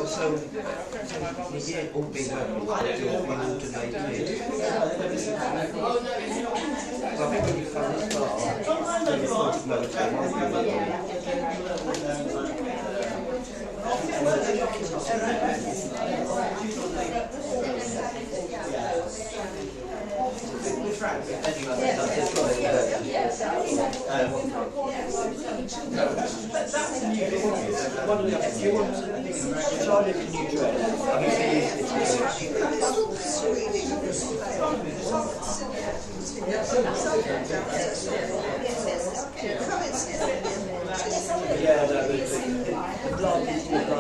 So, yeah, all being open, do what we want to make it. But I think when you find this part, then you want to know what's going Charlie, can you dress? Yeah, the blood is more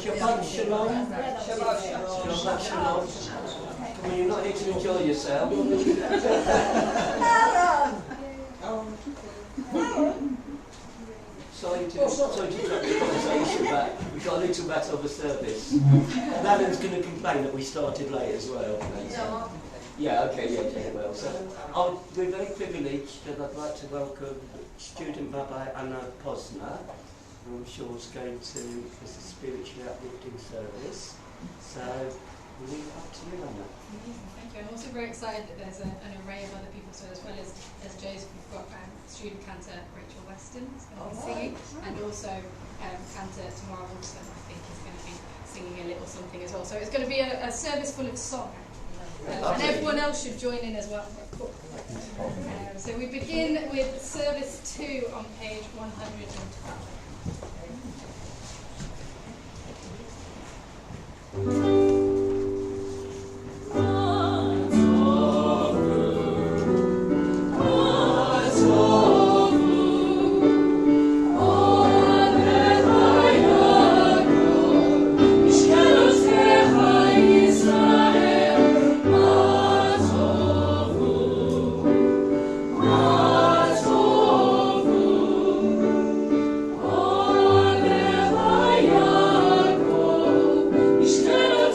Shabbat shalom. Shabbat shalom. Well, you're not here to enjoy yourself. Sorry to drop the conversation back. We've got a little matter of a service. Alan's going to complain that we started late as well. No. Yeah, okay, yeah, well. So we're very privileged, and I'd like to welcome student Rabbi Anna Posner, who I'm sure is going to this is a spiritually uplifting service. So we'll leave it up to you, Anna. Thank you. I'm also very excited that there's an array of other people. So as well as Joseph, we've got student cantor Rachel Weston is going to be singing, and also cantor Tamara Wilson, I think, is going to be singing a little something as well. So it's going to be a service full of song. And everyone else should join in as well. So we begin with service 2 on page 112. Ishkara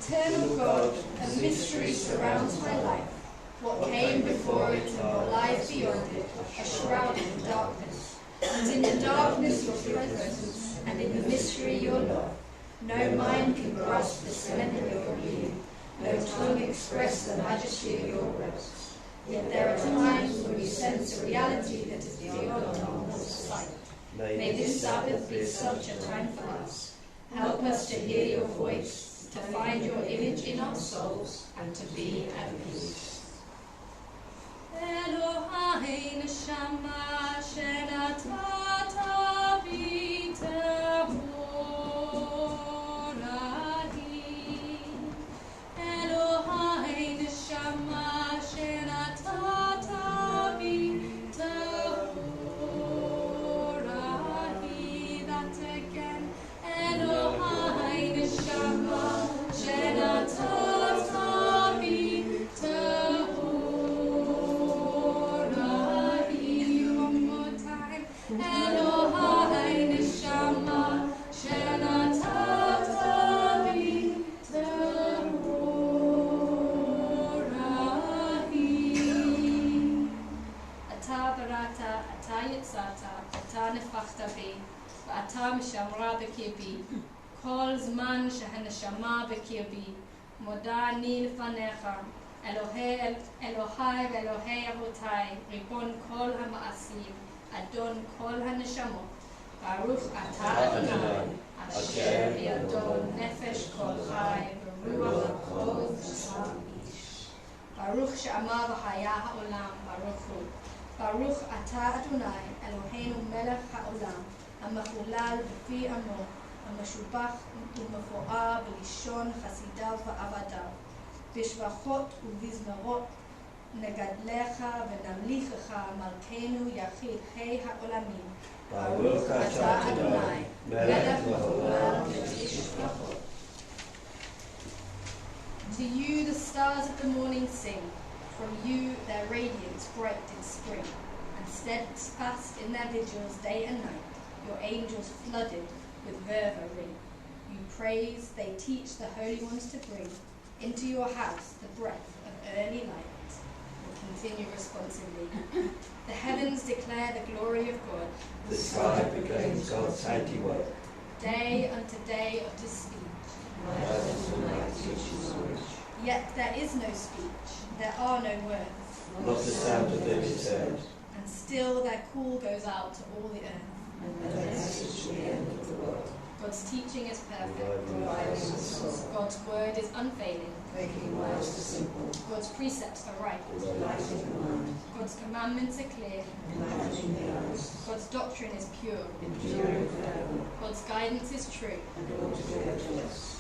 Eternal God, a mystery surrounds my life. What came before it and what lies beyond it, a shroud in darkness. And in the darkness your presence, and in the mystery your love. No mind can grasp the splendor of your being, no tongue express the majesty of your works. Yet there are times when you sense a reality that is beyond our mortal sight. May this Sabbath be such a time for us. Help us to hear your voice, to find your image in our souls, and to be at peace. Elohai neshama shenatata b'tehorahi. Elohai neshama shenatata b'tehorahi. That again. Elohai neshama shenatata b'tehorahi. One more time. Elohai neshama shenatata b'tehorahi. Ata barata, ata yitzata, ata nefachta bi, v'ata mishamra b'kirbi. Kol zman shehaneshama b'kirbi, moda ni lefanecha. Elohai ואלוהי אבותיי, ריבון כל המעשים, אדון כל הנשמות, ברוך אתה אדוני, אשר בידו נפש כל חי, ורוח הכל נשא איש. ברוך שאמר והיה העולם, ברוך הוא. ברוך אתה אדוני, אלוהינו מלך העולם, המחולל בפי עמו, המשובח ומפואר בלשון חסידיו ועבדיו. בשבחות ובזמרות נגדלך ונמליכך מלכנו יחיד חי העולמים. ברוך אתה אדוני, מלך מחולל ואיש ברכות. To you the stars of the morning sing, from you their radiance bright in spring, and steadfast in their vigils day and night, your angels flooded with fervor ring. You praise, they teach the holy ones to bring into your house the breath of early light. We'll continue responsively. The heavens declare the glory of God. The sky proclaims God's handiwork. Day unto day of his speech. Yet there is no speech, there are no words. Not the sound of them is heard. And still their call goes out to all the earth. God's teaching is perfect. God's word is unfailing. God's precepts are right. God's commandments are clear. God's doctrine is pure. God's guidance is true.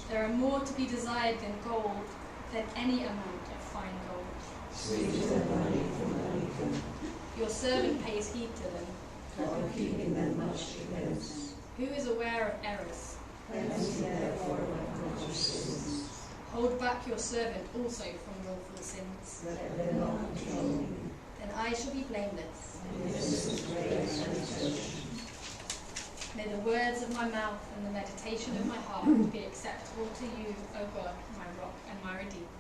There are more to be desired than gold, than any amount of fine gold. Your servant pays heed to them. Who is aware of errors? Hold back your servant also from willful sins. Then I shall be blameless. May the words of my mouth and the meditation of my heart be acceptable to you, O God, my rock and my redeemer.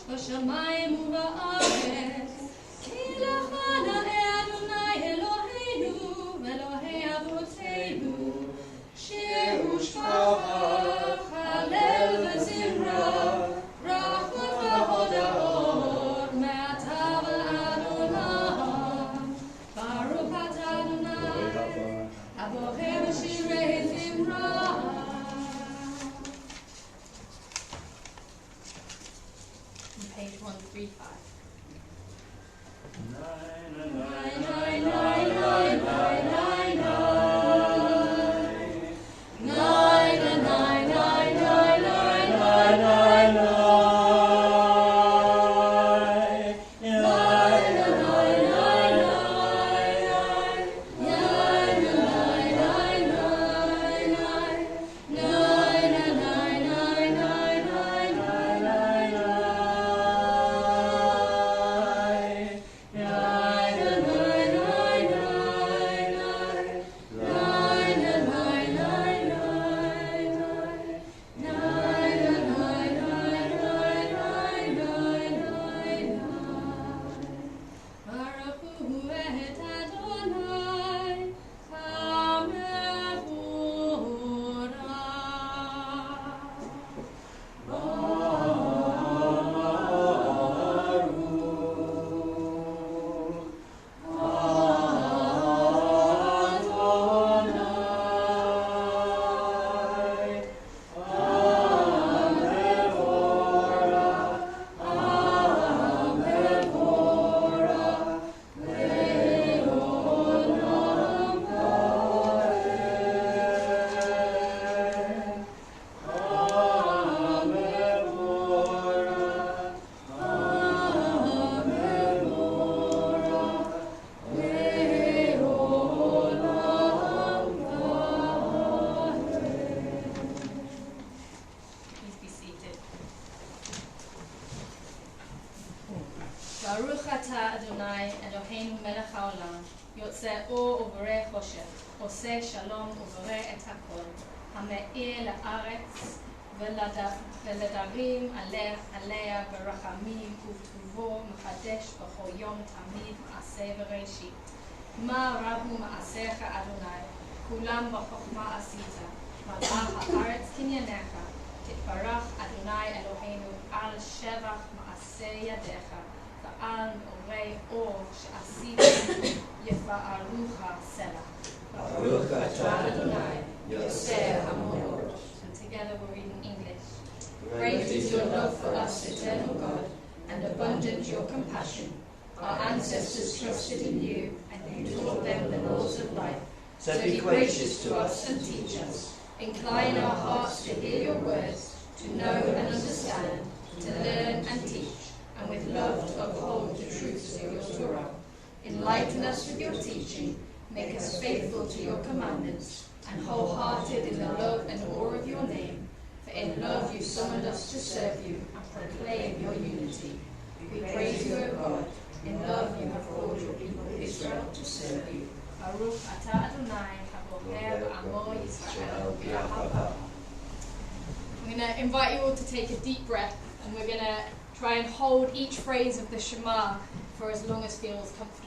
בשמיים ובארץ, כי Baruch atah Adonai Eloheinu melech haolam, yotzei or uborei choshech, oseh shalom uborei et hakol, hame'ir la'aretz ולדרים עליה ברחמים ובטובו מחדש בכל יום תמיד מעשה וראשית. מה רבו מעשיך אדוני, כולם בחוכמה עשית, מלאה הארץ קנייניך, תתברך אדוני אלוהינו על שבח מעשה ידיך, ועל מאורי אור שעשית יפארוך סלע. ברוך אתה אדוני, יוצר המאורות. Together we're reading English. Great is your love for us, eternal God, and abundant your compassion. Our ancestors trusted in you, and you taught them the laws of life. So be gracious to us and teach us. Incline our hearts to hear your words, to know and understand, to learn and teach, and with love to uphold the truths of your Torah. Enlighten us with your teaching, make us faithful to your commandments, and wholehearted in the love and awe of your name. For in love you summoned us to serve you and proclaim your unity. We praise you, O God. In love you have called your people Israel to serve you. Baruch atah Adonai haboher b'amo Yisrael b'ahavah. I'm going to invite you all to take a deep breath, and we're going to try and hold each phrase of the Shema for as long as feels comfortable.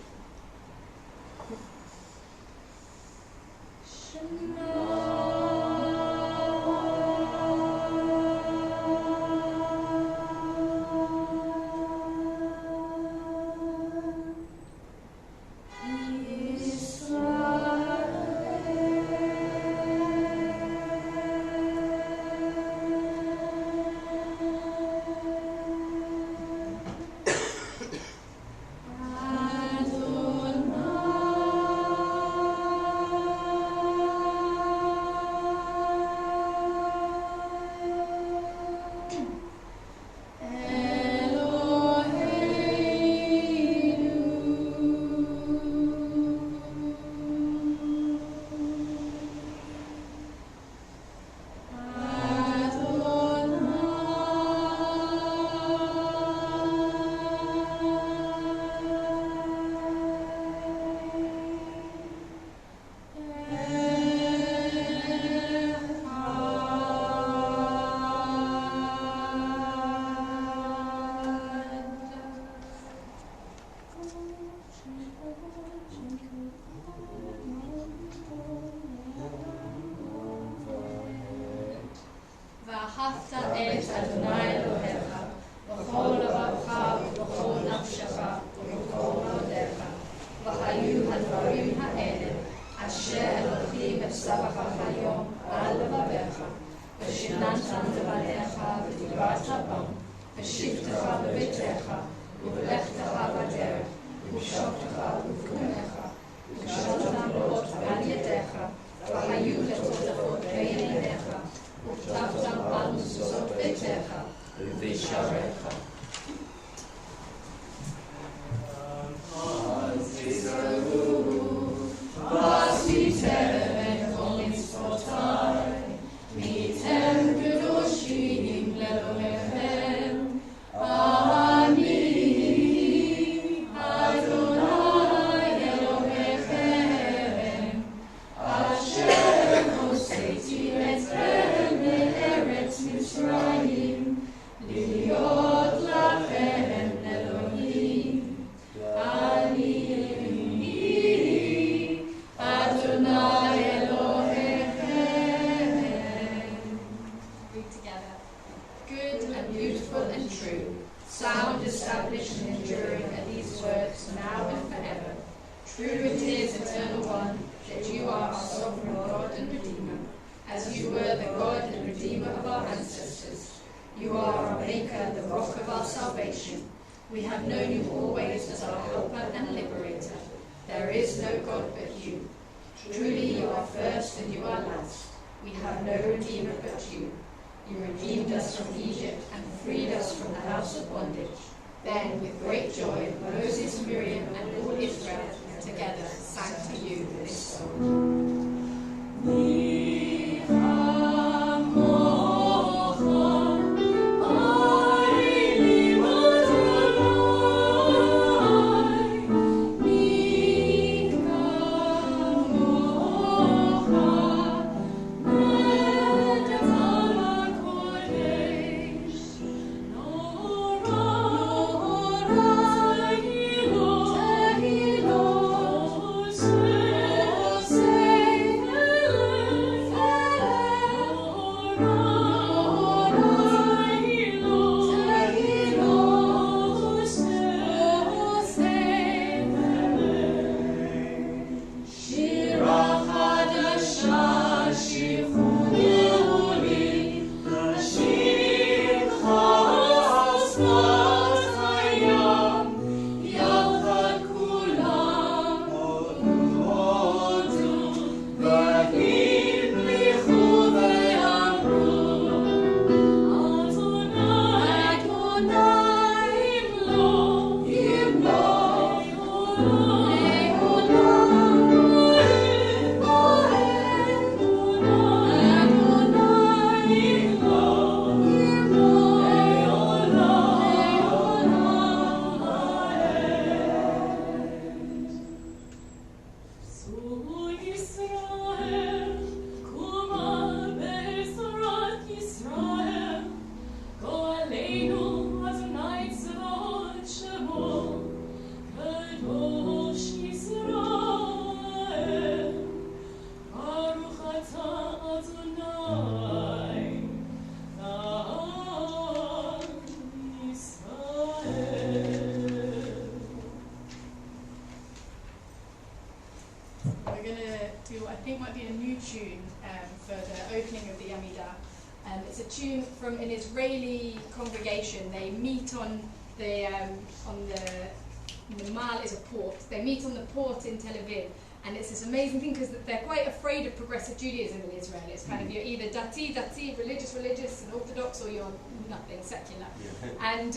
We have known you always as our helper and liberator. There is no God but you. Truly you are first and you are last. We have no Redeemer but you. You redeemed us from Egypt and freed us from the house of bondage. Then, with great joy, Moses, Miriam, and all Israel together sang to you this song. It's a tune from an Israeli congregation. They meet on the Mal is a port. They meet on the port in Tel Aviv, and it's this amazing thing because they're quite afraid of progressive Judaism in Israel. It's kind of you're either dati, religious, and orthodox, or you're nothing, secular. Yeah. And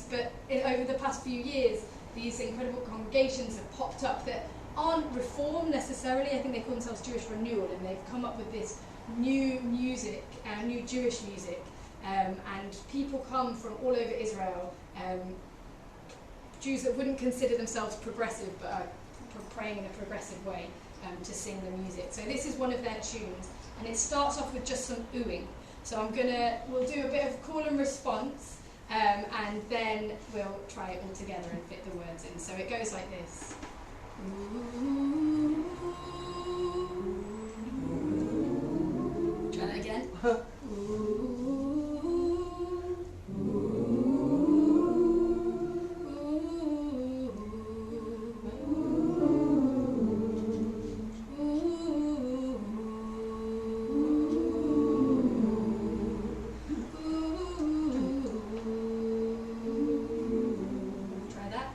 but over the past few years, these incredible congregations have popped up that aren't reform necessarily. I think they call themselves Jewish Renewal, and they've come up with this new music, new Jewish music, and people come from all over Israel, Jews that wouldn't consider themselves progressive but are praying in a progressive way to sing the music. So this is one of their tunes, and it starts off with just some oohing. So we'll do a bit of call and response, and then we'll try it all together and fit the words in. So it goes like this. Ooh. Try that again. Try that.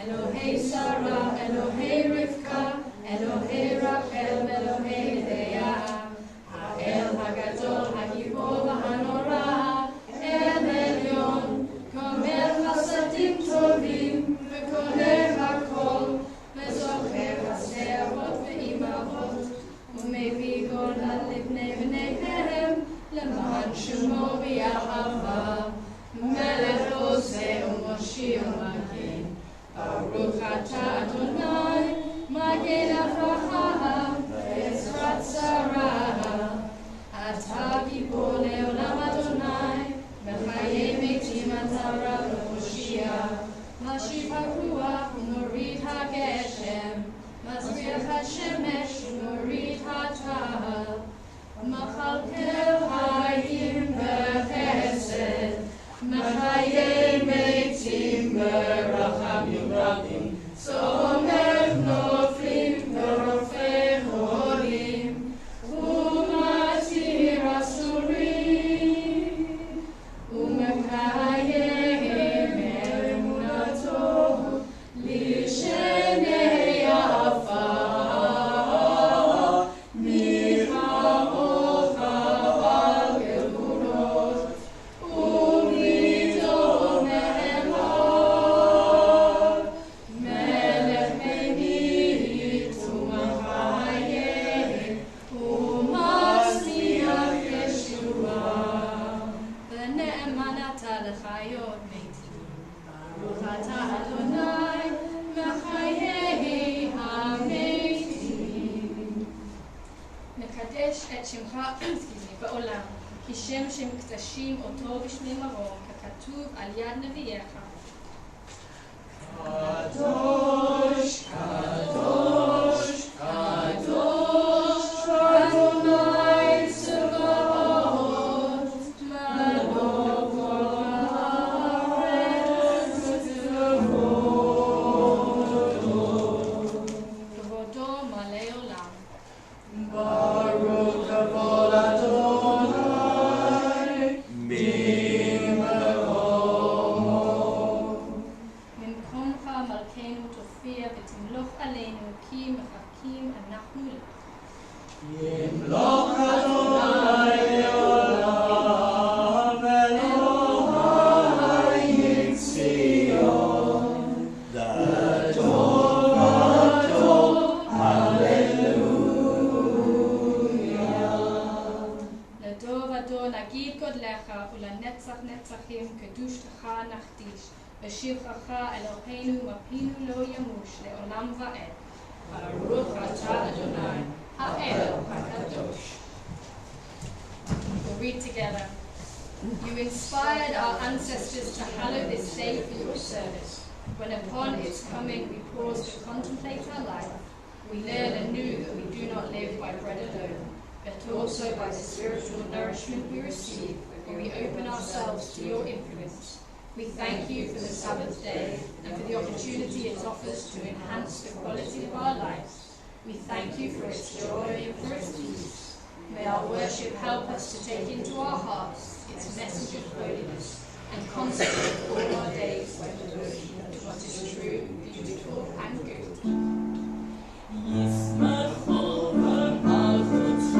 Elohei Sarah, Elohei Rivka, Elohei Rachel, Elohei Leah, Ha'el Hagadol, Hagibor V'Hanora, El Elyon, Gomer Chasadim Tovim, V'Koler HaKol, V'Zocher HaSe'avot V'Imavot, U'mevii Golan Livnei B'neihem, L'man Shemo V'Yahava, Melech Oseh U'Moshi U'Magin, Baruch Atah Adonai, Magen Avraham, Ezrat Sarah, Atah Gibor Le'olam Adonai, Mechayei Metim Atah Rav Hoshia, Mashiv HaRuach U'Morid HaGeshem, Masriach HaShemesh U'Morid HaTahal, Machalkel Hayim B'Chesed, Mechayei Metim B'Rachamim Rabim, Somer Noflim B'Rofei Cholim, U'Matir Asurim, U'Mekayem Emunato, L'Shenei Afar, Milchamo Chaval Gelurot, U'Midon Melech, Melech Menit U'Machayeh, U'Masliach Yeshua, V'ne'emanata L'chayot Metim, Baruch Atah Adonai, Mechayei HaMetim. מקדש את שמך בעולם, כי שם שמקדשים אותו בשמי מרום, ככתוב על יד נביאך. קדוש, קדוש, קדוש, אדוני צבאות, מלוא כל הארץ ותבואו. כבודו מלא עולם. Baruch kavod Adonai, ממרום. ממקומך מלכנו תופיע ותמלוך עלינו, כי מחכים אנחנו לך. ימלוך אדוני לעולם, אלוהי ציון, לטוב וטוב, הללויה. לדור ודור נגיד גודלך, ולנצח נצחים קדושתך נחדיש, ושבחך אלוהינו מפינו לא ימוש, לעולם ועד. ברוך אתה אדוני, האל הקדוש. We'll read together. You inspired our ancestors to hallow this day for your service. When upon its coming we pause to contemplate our life, we learn anew that we do not live by bread alone, but also by the spiritual nourishment we receive when we open ourselves to your influence. We thank you for the Sabbath day and for the opportunity it offers to enhance the quality of our lives. We thank you for its joy and for its peace. May our worship help us to take into our hearts its message of holiness and consecrate all our days by devotion to what is true, beautiful, and good. ישמחו במלכותך,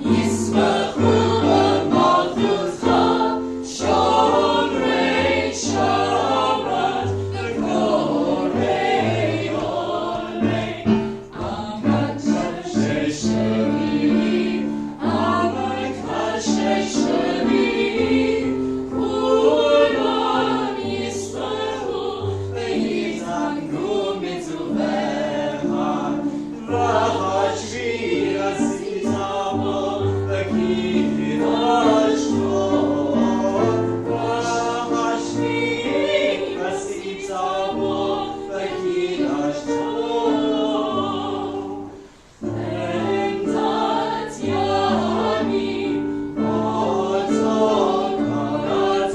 ישמחו במלכותך, שומרי שבת וקוראי עולמי. המקדש שלי, המקדש שלי, כולם ישמחו ויתענגו מטובך. והשביעי עשית בו וקידשתו, והשביעי עשית בו וקידשתו. עמדת ימים אותו קראת,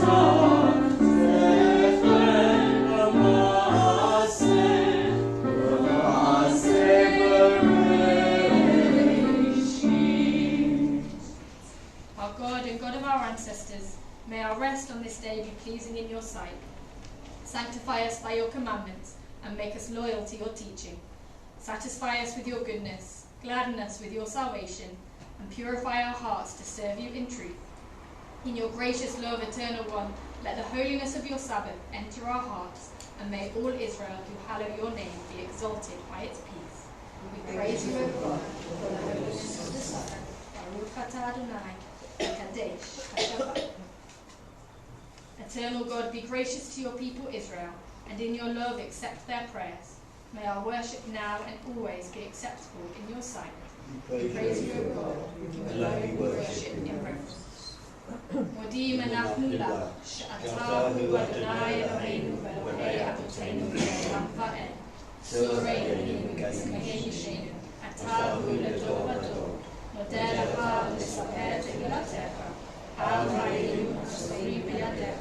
זכר למעשה, למעשה Our God and God of our ancestors, may our rest on this day be pleasing in your sight. Sanctify us by your commandments, and make us loyal to your teaching. Satisfy us with your goodness, gladden us with your salvation, and purify our hearts to serve you in truth. In your gracious love, Eternal One, let the holiness of your Sabbath enter our hearts, and may all Israel who hallow your name be exalted by its peace. We praise you, O God, for the holiness of the Sabbath. Baruch atah Adonai, Kadesh, Hashabbat. Eternal God, be gracious to your people Israel, and in your love accept their prayers. May our worship now and always be acceptable in your sight. We praise you, O God, who alone we worship in reverence. Modim אנחנו לך, שאתה הוא אדוני אלוהינו ואלוהי אבותינו לעולם ועד. צורנו וגזמי נשנו, אתה הוא לדור ודור. נודה לך ונספר תהילתך, על חיינו הסורים בידיך,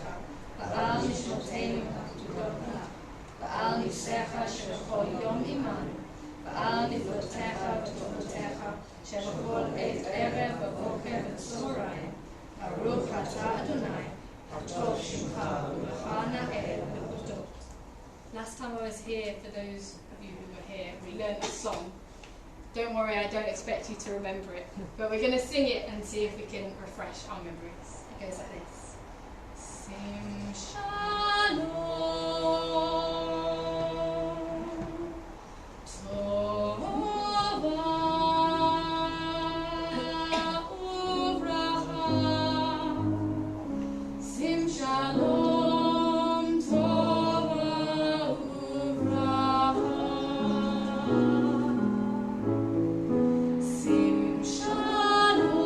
ועל נשמותינו הכתובות לך, ועל ניסיך שבכל יום עמנו, ועל נפלותיך וטובותיך שבכל עת ערב ובוקר וצהריים. Baruch atah Adonai, Hatov Shimcha, Ulecha Na'el Le'odot. Last time I was here, for those of you who were here, we learned this song. Don't worry, I don't expect you to remember it, but we're going to sing it and see if we can refresh our memories. It goes like this. Sim Shalom Tova Shalom Tova Uvracha. Sim Shalom Tova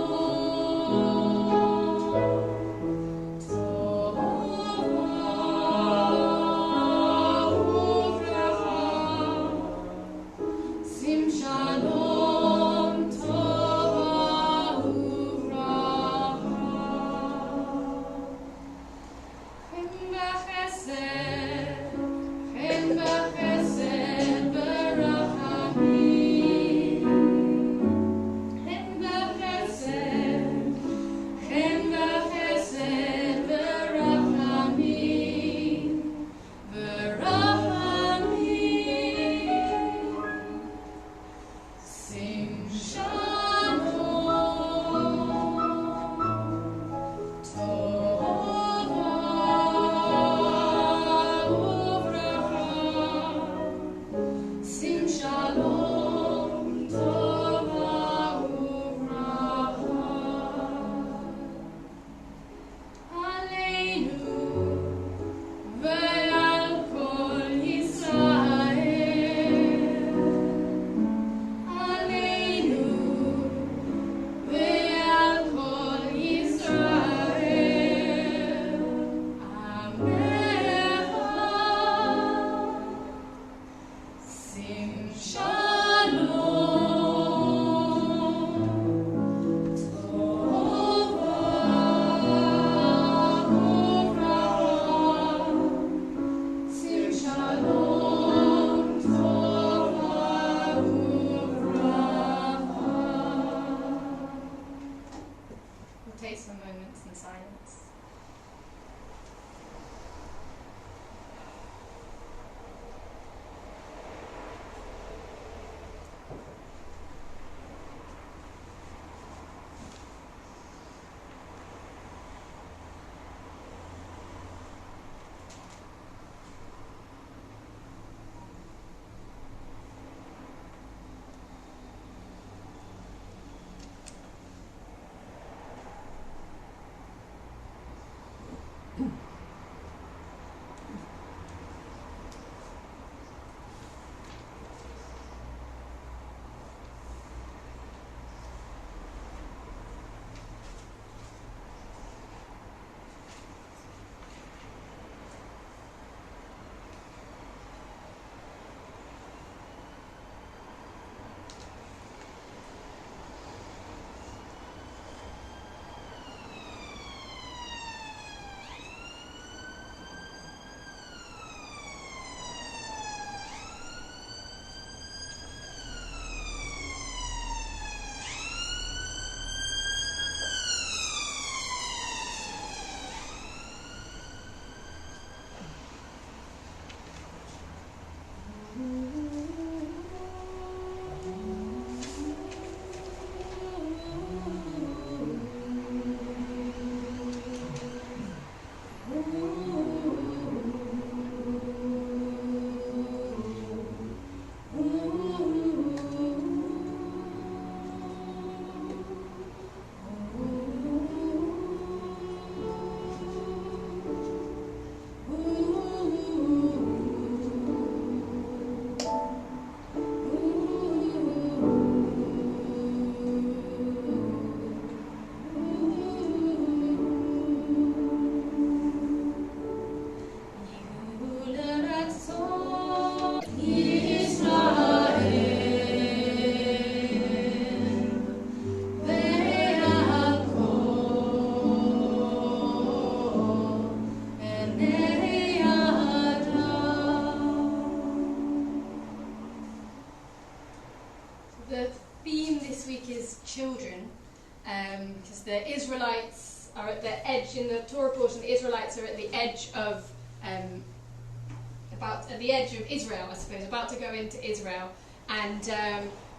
week is children, because the Israelites are at the edge, in the Torah portion, the Israelites are at the edge of, Israel, I suppose, about to go into Israel. And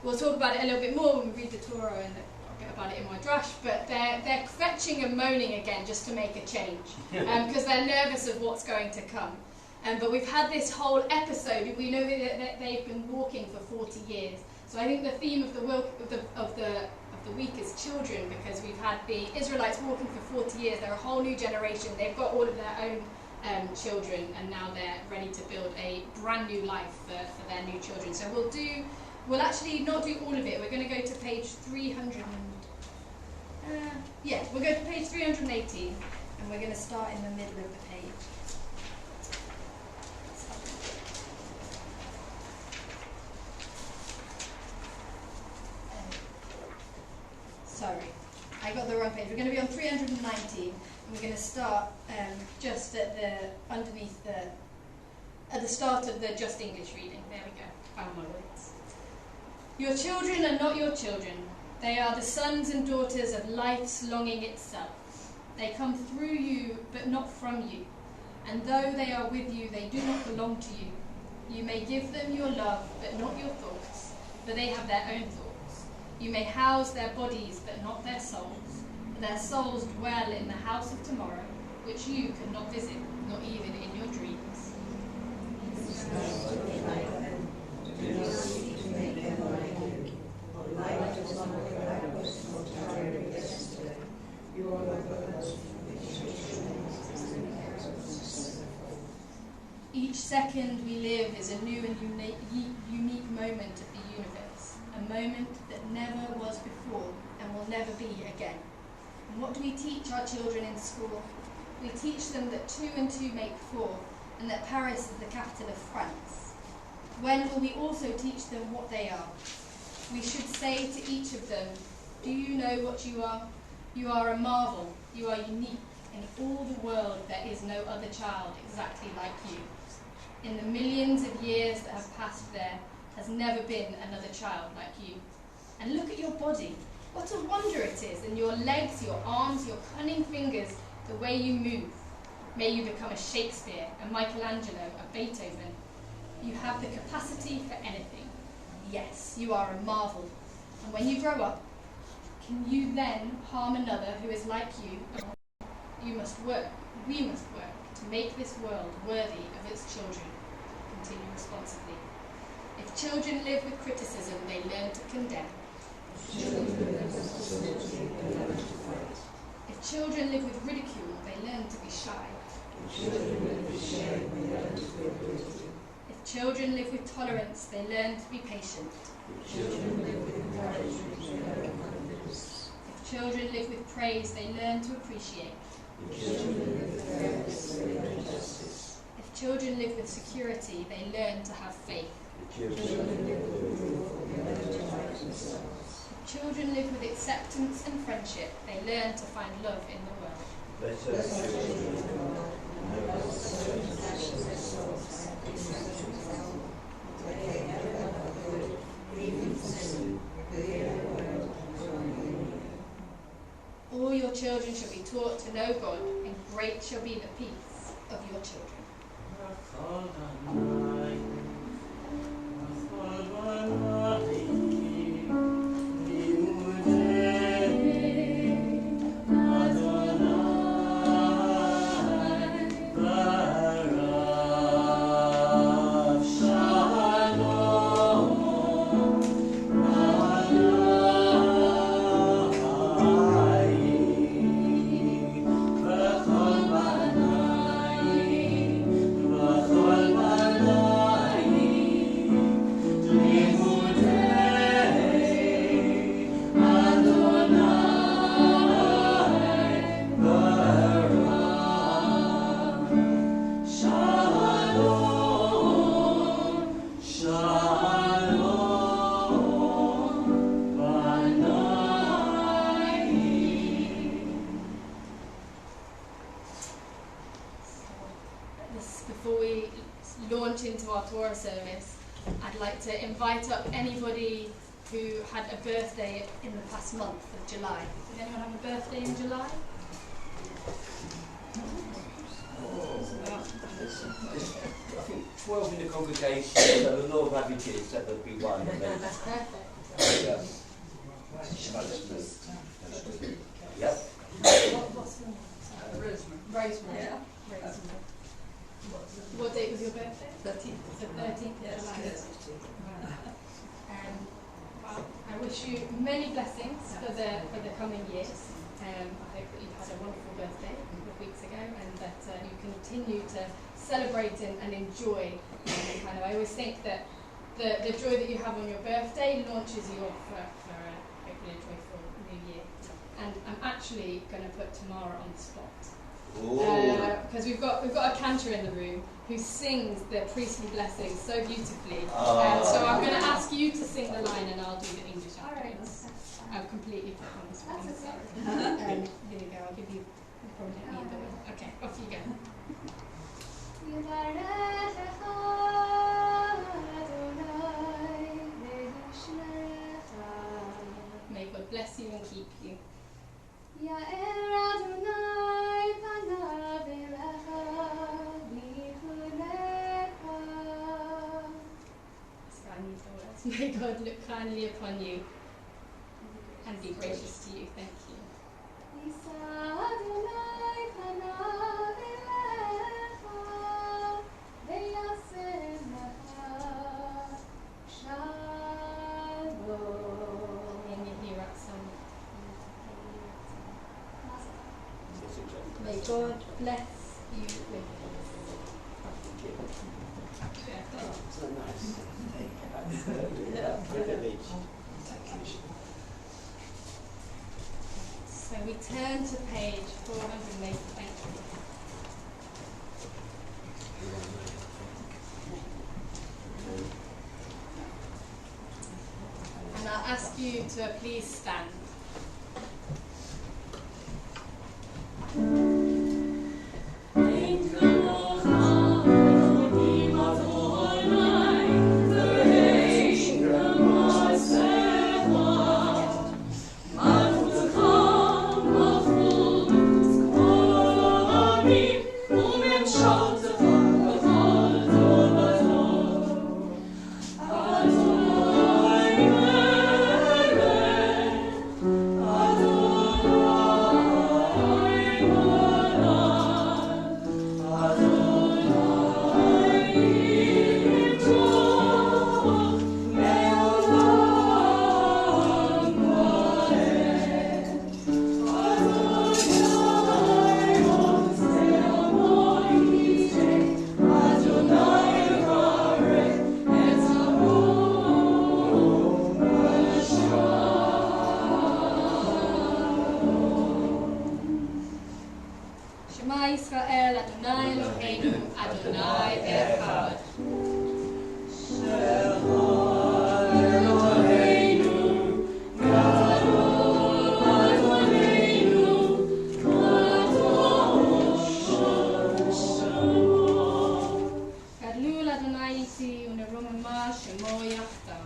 we'll talk about it a little bit more when we read the Torah, and I'll get about it in my drash, but they're fetching and moaning again just to make a change, because they're nervous of what's going to come. But we've had this whole episode. We know that they've been walking for 40 years. So I think the theme of the week is children, because we've had the Israelites walking for 40 years. They're a whole new generation. They've got all of their own children, and now they're ready to build a brand new life for their new children. So we'll actually not do all of it. We're going to go to page 300. We'll go to page 318, and we're going to start in the middle of the page. Sorry, I got the wrong page. We're going to be on 319, and we're going to start just at the start of the Just English reading. There we go. Found my words. Your children are not your children. They are the sons and daughters of life's longing itself. They come through you, but not from you. And though they are with you, they do not belong to you. You may give them your love, but not your thoughts, for they have their own thoughts. You may house their bodies, but not their souls. For their souls dwell in the house of tomorrow, which you could not visit, not even in your dreams. Each second we live is a new and unique moment of the universe, a moment that never was before and will never be again. And what do we teach our children in school? We teach them that 2 and 2 make 4, and that Paris is the capital of France. When will we also teach them what they are? We should say to each of them, do you know what you are? You are a marvel. You are unique. In all the world there is no other child exactly like you. In the millions of years that have passed there has never been another child like you. And look at your body. What a wonder it is, and your legs, your arms, your cunning fingers, the way you move. May you become a Shakespeare, a Michelangelo, a Beethoven. You have the capacity for anything. Yes, you are a marvel. And when you grow up, can you then harm another who is like you? You must work, we must work, to make this world worthy of its children. Continue responsibly. If children live with criticism, they learn to condemn. If children live with ridicule, they learn to be shy. If children live with tolerance, they learn to be patient. If children live with praise, they learn to appreciate. If children live with security, they learn to have faith. If children live with acceptance and friendship, they learn to find love in the world. All your children shall be taught to know God, and great shall be the peace of your children. Before we launch into our Torah service, I'd like to invite up anybody who had a birthday in the past month of July. Did anyone have a birthday in July? There's, I think 12 in the congregation, so the law of averages, that would be one. And then, Perfect. yeah. Yep. What's the name? Rosemary. Yeah. Rosemary. What date was your birthday? 13th. The 13th Yes, of July. yes. Well, I wish you many blessings for the coming years. I hope that you had a wonderful birthday a couple of weeks ago, and that you continue to celebrate and enjoy. I always think that the joy that you have on your birthday launches you off for hopefully a joyful new year. And I'm actually going to put Tamara on the spot. Because we've got a cantor in the room who sings the priestly blessings so beautifully. So I'm going to ask you to sing the line and I'll do the English afterwards. I've completely put on the spot. That's okay. Here you go. I'll give you probably either one. Okay, off you go. May God bless you and keep you. May God look kindly upon you and be gracious to you. Thank you. May God bless you with So nice. Privilege. So we turn to page 480. Thank you. And I'll ask you to please stand. Shema Yisrael Adonai Eloheinu Adonai Echad. Gadlul Adonai iti unerumama shemo yachtav.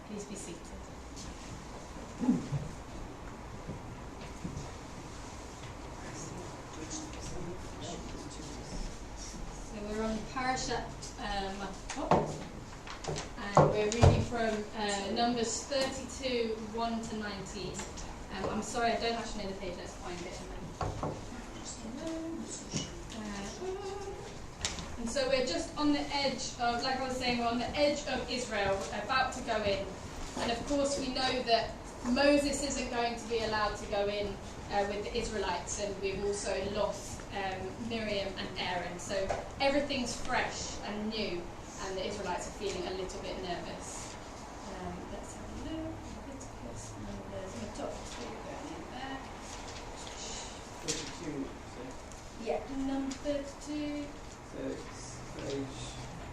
Please be seated. So we're on Parashat Matot, and we're reading from Numbers 32, 1 to 19. I'm sorry, I don't actually know the page, let's find it. And so we're just on the edge of, like I was saying, we're on the edge of Israel, about to go in. And of course we know that Moses isn't going to be allowed to go in with the Israelites, and we've also lost Miriam and Aaron. So everything's fresh and new, and the Israelites are feeling a little bit nervous. Let's have a look. Leviticus Numbers. I'm top two going in there. 32, so. Yeah, number 32. So it's page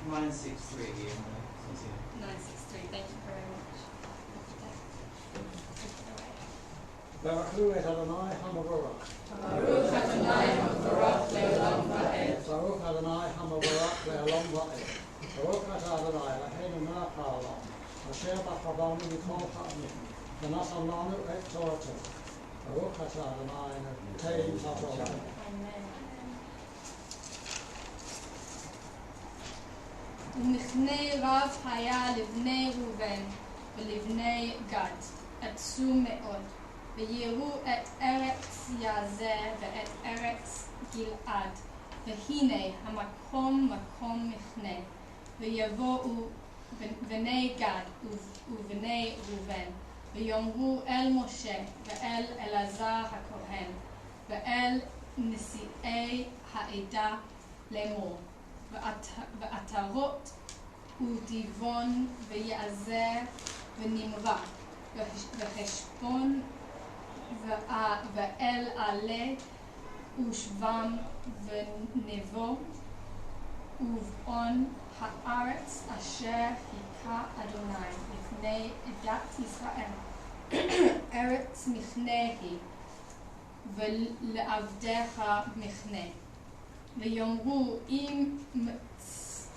963 here in the CCA. 963. Thank you very much. Baraklu et Adonai Hamavarach. Baruch Adonai Habarach Leolam Va'ed. Baruch Adonai Hamavarach Leolam Va'ed. Baruch Adonai Laheinu Melech Haolam. Asher b'chavanu mikol ha'amim. V'natan lanu et Torato. Baruch Adonai Notei Tavon. Amen. ומכנה רב היה לבני ראובן ולבני גד, עצום מאוד, ויראו את ארץ יעזר ואת ארץ גלעד, והנה המקום מקום מכנה, ויבואו בני גד ובני ראובן, ויאמרו אל משה ואל אלעזר הכהן, ואל נשיאי העדה לאמור, ועטרות ודיבון ויעזר ונמרה וחשבון ואל עלה ושבם ונבו ובעון הארץ אשר היכה אדוני לפני עדת ישראל. ארץ מכנה היא ולעבדיך מכנה. ויאמרו אם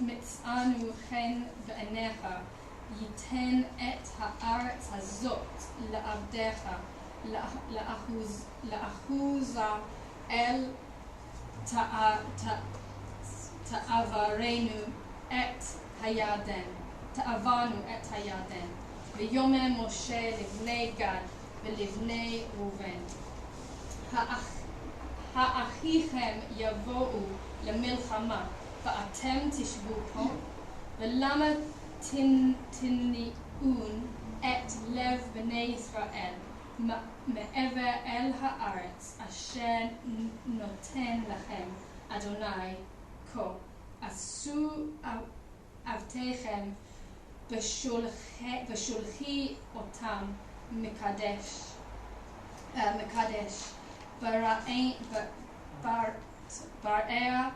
מצאנו חן בעיניך ייתן את הארץ הזאת לעבדיך לאחוזה אל תעברנו את הירדן. ויאמר משה לבני גד ולבני ראובן, האחיכם יבואו למלחמה ואתם תשבו פה, ולמה תניעון את לב בני ישראל מעבר אל הארץ אשר נותן לכם אדוני כה, עשו אבותיכם ושולחי אותם מקדש ברעיה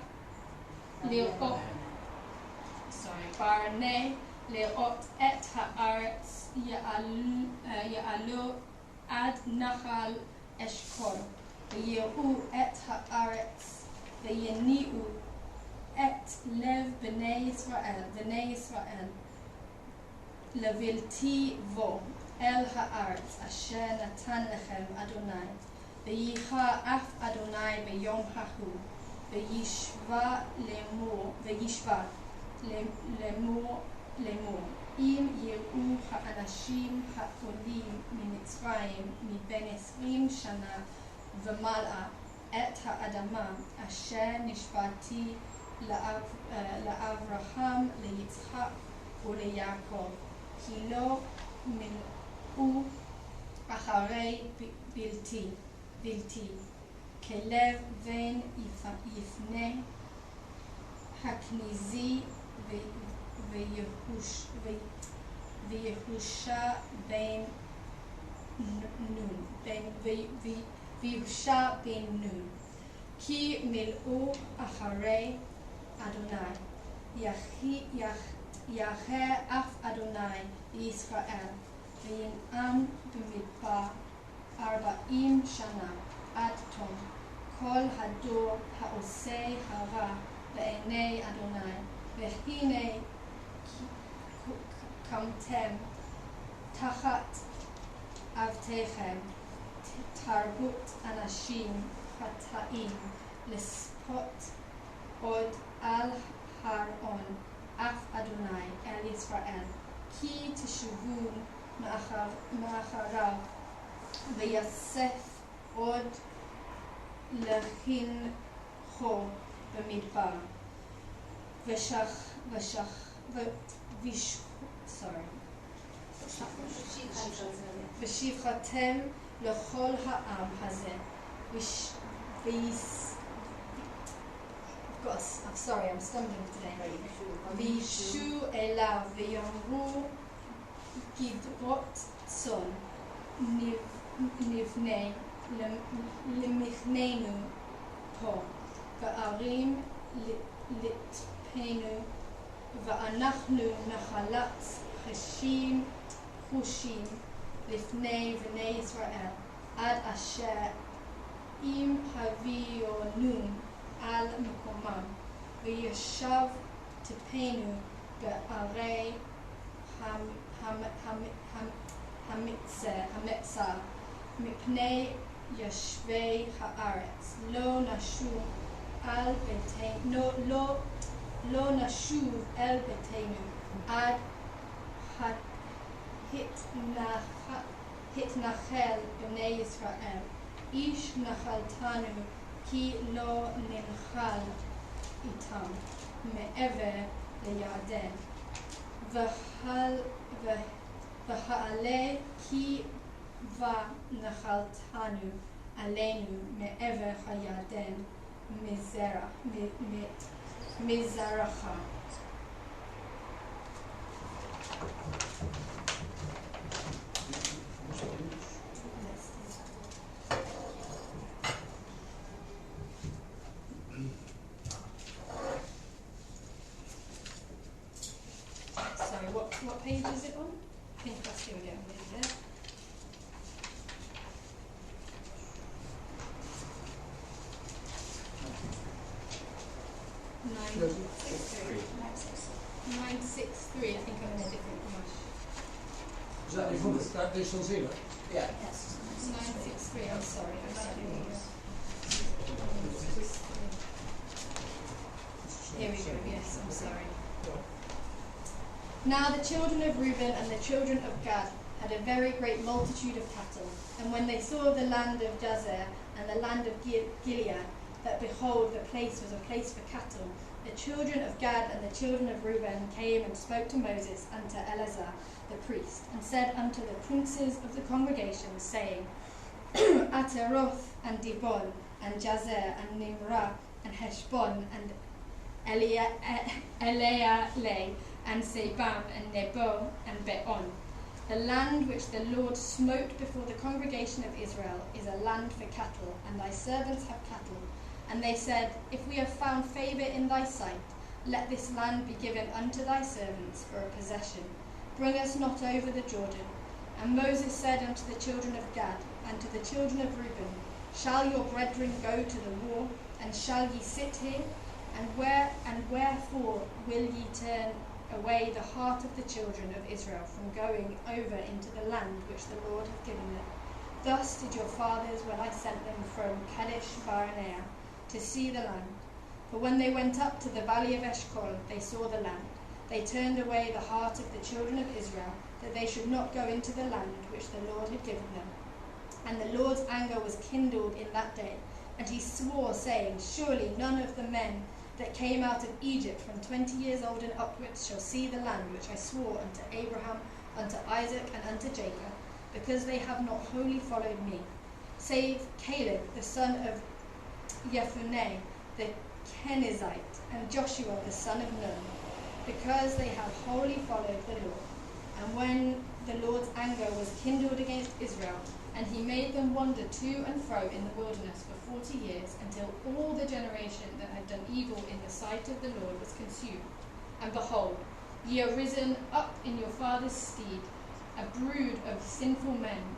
לראות את הארץ יעלו עד נחל אשכול, ויראו את הארץ ויניעו את לב בני ישראל לבלתי בוא אל הארץ אשר נתן לכם אדוני, ויחר אף אדוני ביום ההוא, וישבע לאמור, אם יראו האנשים העולים ממצרים מבין 20 שנה ומעלה את האדמה אשר נשבעתי לאברהם, ליצחק וליעקב, כי לא מילאו אחרי בלתי, כלב בן יפנה הכניזי ויהושע בן נון, כי מילאו אחרי אדוני, יאחר אף אדוני לישראל, וינאם במדבר 40 שנה עד תום, כל הדור העושה הרע בעיני אדוני, והנה קמתם תחת אבותיכם תרבות אנשים חטאים לשפוט עוד על הארון אף אדוני אל ישראל, כי תשובון מאחריו ויאסף עוד לחינכו במדבר, ושפחתם לכל העם הזה, sorry, I'm stumbling today. Vishu elav v'yamru gidrot son nivnei lemichnenu po va'arim litpenu va'anachnu nachalat chushim lifnei v'nei Yisrael ad asher im havionum al makomam v'yashav tipenu be'arei hametzah mipnei yashvei haaretz lo nashuv al beteinu lo nashuv el beteinu ad hitnachel b'nei Yisrael ish nachaltanu ki lo nimchal itam me'ever leyarden v'ha'ale ki v'nachaltanu aleinu me'ever hayarden mizaracha. Sorry, what page is it on? I think that's here we go. Is it? Nine 963. I think I'm in a different one. Is that from that digital zero? Yeah. 963. I'm sorry. Here we go. Yes, I'm sorry. Now the children of Reuben and the children of Gad had a very great multitude of cattle. And when they saw the land of Jazer and the land of Gilead, that behold, the place was a place for cattle, the children of Gad and the children of Reuben came and spoke to Moses and to Eleazar the priest, and said unto the princes of the congregation, saying, Ataroth and Dibon and Jazer and Nimrah and Heshbon and Elealeh and Sebam and Nebo and Beon. The land which the Lord smote before the congregation of Israel is a land for cattle, and thy servants have cattle. And they said, If we have found favour in thy sight, let this land be given unto thy servants for a possession. Bring us not over the Jordan. And Moses said unto the children of Gad and to the children of Reuben, Shall your brethren go to the war, and shall ye sit here? And wherefore will ye turn away the heart of the children of Israel from going over into the land which the Lord hath given them? Thus did your fathers when I sent them from Kadesh Barnea to see the land. For when they went up to the valley of Eshcol, they saw the land. They turned away the heart of the children of Israel, that they should not go into the land which the Lord had given them. And the Lord's anger was kindled in that day, and he swore, saying, Surely none of the men that came out of Egypt from 20 years old and upwards shall see the land which I swore unto Abraham, unto Isaac, and unto Jacob, because they have not wholly followed me, save Caleb the son of Jephunneh the Kenizzite, and Joshua the son of Nun, because they have wholly followed the Lord. And when the Lord's anger was kindled against Israel, and he made them wander to and fro in the wilderness for 40 years, until all the generation that had done evil in the sight of the Lord was consumed. And behold, ye are risen up in your father's stead, a brood of sinful men,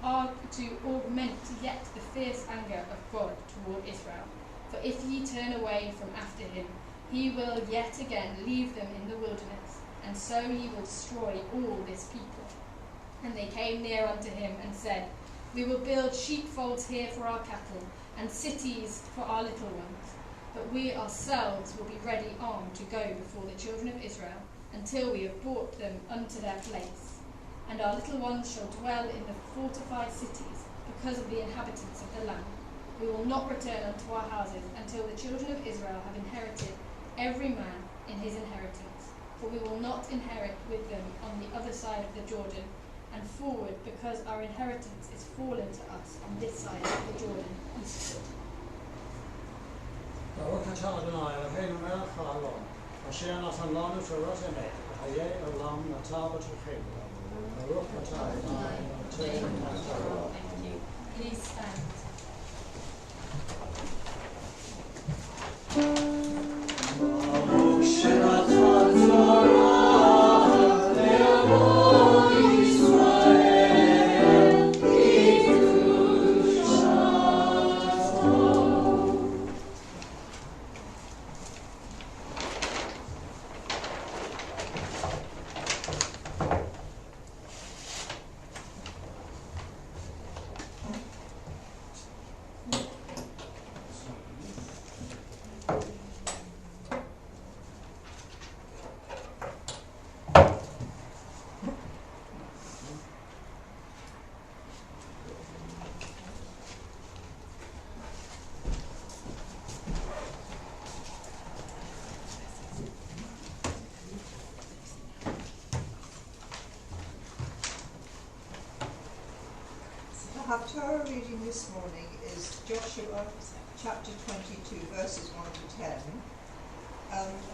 to augment yet the fierce anger of God toward Israel. For if ye turn away from after him, he will yet again leave them in the wilderness, and so he will destroy all this people. And they came near unto him and said, We will build sheepfolds here for our cattle, and cities for our little ones. But we ourselves will be ready armed to go before the children of Israel, until we have brought them unto their place. And our little ones shall dwell in the fortified cities, because of the inhabitants of the land. We will not return unto our houses until the children of Israel have inherited every man in his inheritance. For we will not inherit with them on the other side of the Jordan, and forward, because our inheritance is fallen to us on this side of the Jordan eastward. Baruch at Adonai, Eloheinu melech haolam, asher natan lanu Torah emet, v'chayei olam natan b'tochenu. Baruch atah Adonai, Eloheinu melech haolam. Thank you. Please stand. Our Torah reading this morning is Joshua chapter 22 verses 1 to 10.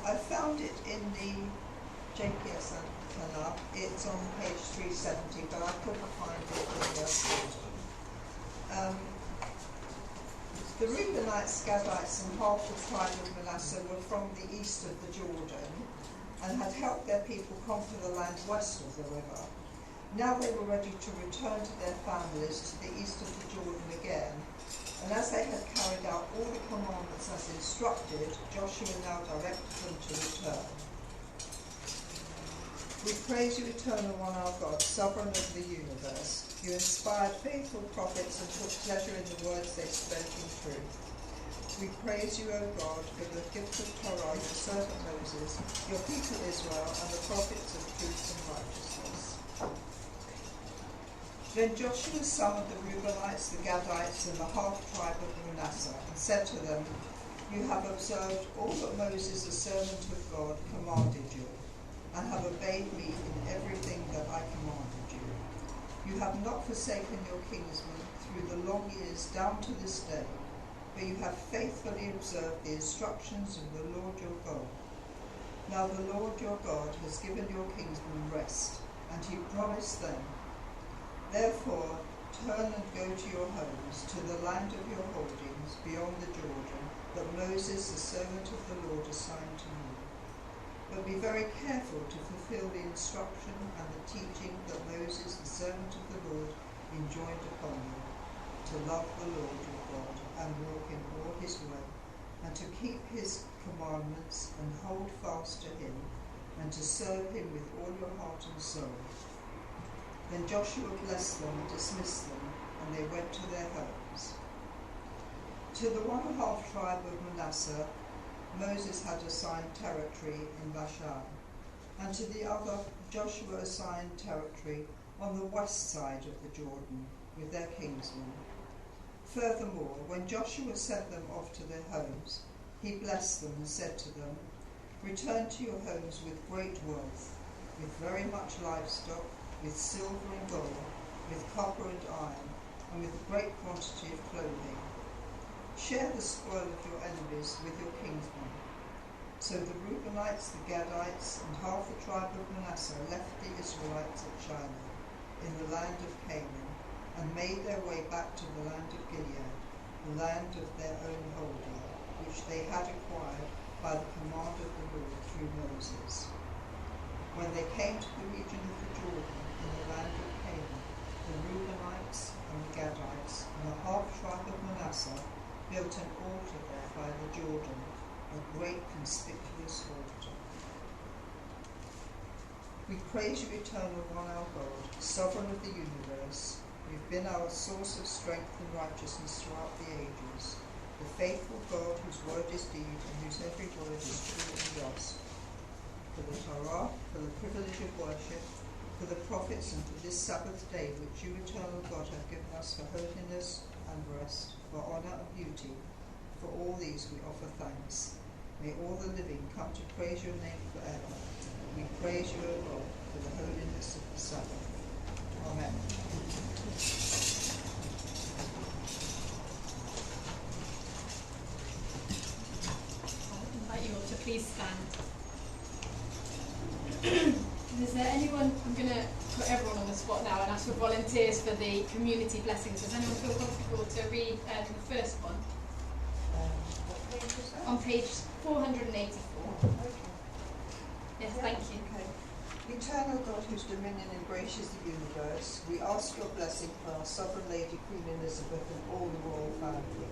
I found it in the JPS Tanakh. It's on page 370, but I couldn't find it in the version. The Reubenites, Gadites and half the tribe of Manasseh were from the east of the Jordan and had helped their people conquer the land west of the river. Now they were ready to return to their families to the east of the Jordan again, and as they had carried out all the commandments as instructed, Joshua now directed them to return. We praise you, Eternal One, our God, Sovereign of the universe. You inspired faithful prophets and took pleasure in the words they spoke in truth. We praise you, O God, for the gift of Torah, your servant Moses, your people Israel, and the prophets of truth and righteousness. Then Joshua summoned the Reubenites, the Gadites, and the half-tribe of Manasseh, and said to them, You have observed all that Moses, the servant of God, commanded you, and have obeyed me in everything that I commanded you. You have not forsaken your kinsmen through the long years down to this day, but you have faithfully observed the instructions of the Lord your God. Now the Lord your God has given your kinsmen rest, and he promised them, Therefore, turn and go to your homes, to the land of your holdings, beyond the Jordan, that Moses, the servant of the Lord, assigned to you. But be very careful to fulfill the instruction and the teaching that Moses, the servant of the Lord, enjoined upon you, to love the Lord your God, and walk in all his way, and to keep his commandments, and hold fast to him, and to serve him with all your heart and soul. Then Joshua blessed them and dismissed them, and they went to their homes. To the 1/2 tribe of Manasseh, Moses had assigned territory in Bashan, and to the other, Joshua assigned territory on the west side of the Jordan with their kinsmen. Furthermore, when Joshua sent them off to their homes, he blessed them and said to them, Return to your homes with great wealth, with very much livestock, with silver and gold, with copper and iron, and with a great quantity of clothing. Share the spoil of your enemies with your kinsmen. So the Reubenites, the Gadites, and half the tribe of Manasseh left the Israelites at Shiloh, in the land of Canaan, and made their way back to the land of Gilead, the land of their own holding, which they had acquired by the command of the Lord through Moses. When they came to the region of the Jordan, in the land of Canaan, the Reubenites and the Gadites and the half-tribe of Manasseh built an altar there by the Jordan, a great conspicuous altar. We praise you, Eternal One, our God, Sovereign of the universe. You've been our source of strength and righteousness throughout the ages, the faithful God whose word is deed and whose every word is true and just. For the Torah, for the privilege of worship, for the prophets, and for this Sabbath day which you, Eternal God, have given us for holiness and rest, for honour and beauty. For all these we offer thanks. May all the living come to praise your name forever. We praise you, O God, for the holiness of the Sabbath. Amen. please stand. Is there anyone, I'm going to put everyone on the spot now and ask for volunteers for the community blessings. Does anyone feel comfortable to read the first one? What page is that? On page 484. Okay. Yes, thank you. Okay. Eternal God, whose dominion embraces the universe, we ask your blessing for our Sovereign Lady Queen Elizabeth and all the royal family,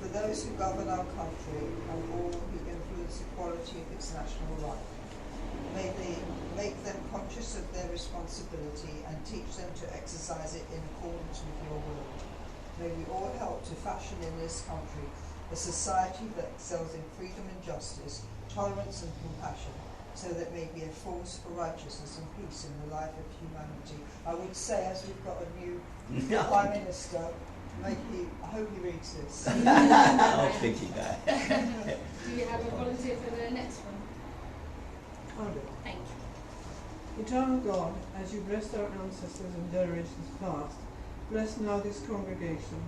for those who govern our country and all who influence the quality of its national life. May they make them conscious of their responsibility and teach them to exercise it in accordance with your will. May we all help to fashion in this country a society that excels in freedom and justice, tolerance and compassion, so that may be a force for righteousness and peace in the life of humanity. I would say, as we've got a new Prime Minister, I hope he reads this. I was thinking that. Do you have a volunteer for the next one? I do. Thank you. Eternal God, as you blessed our ancestors in generations past, bless now this congregation,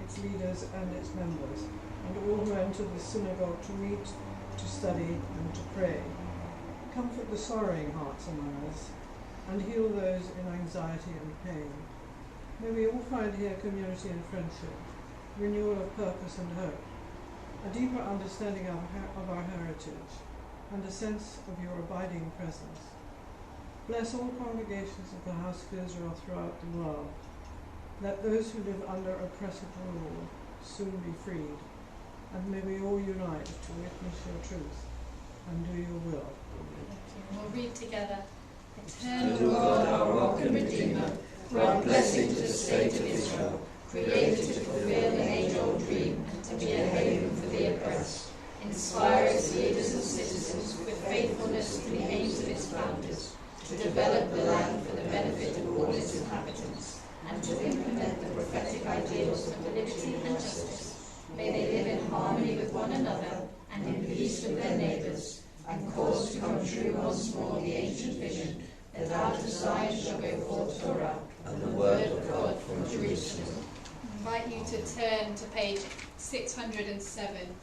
its leaders and its members, and all who enter the synagogue to meet, to study, and to pray. Comfort the sorrowing hearts among us, and heal those in anxiety and pain. May we all find here community and friendship, renewal of purpose and hope, a deeper understanding of our heritage, and a sense of your abiding presence. Bless all congregations of the House of Israel throughout the world. Let those who live under oppressive rule soon be freed, and may we all unite to witness your truth and do your will. We'll read together. Eternal God, our rock and redeemer, grant blessing to the state of Israel, created to fulfill an age-old dream and to be a haven for the oppressed. Inspire its leaders and citizens with faithfulness to the aims of its founders, to develop the land for the benefit of all its inhabitants, and to implement the prophetic ideals of liberty and justice. May they live in harmony with one another and in peace with their neighbours, and cause to come true once more the ancient vision that out of Zion shall go forth Torah and the word of God from Jerusalem. I invite you to turn to page 607.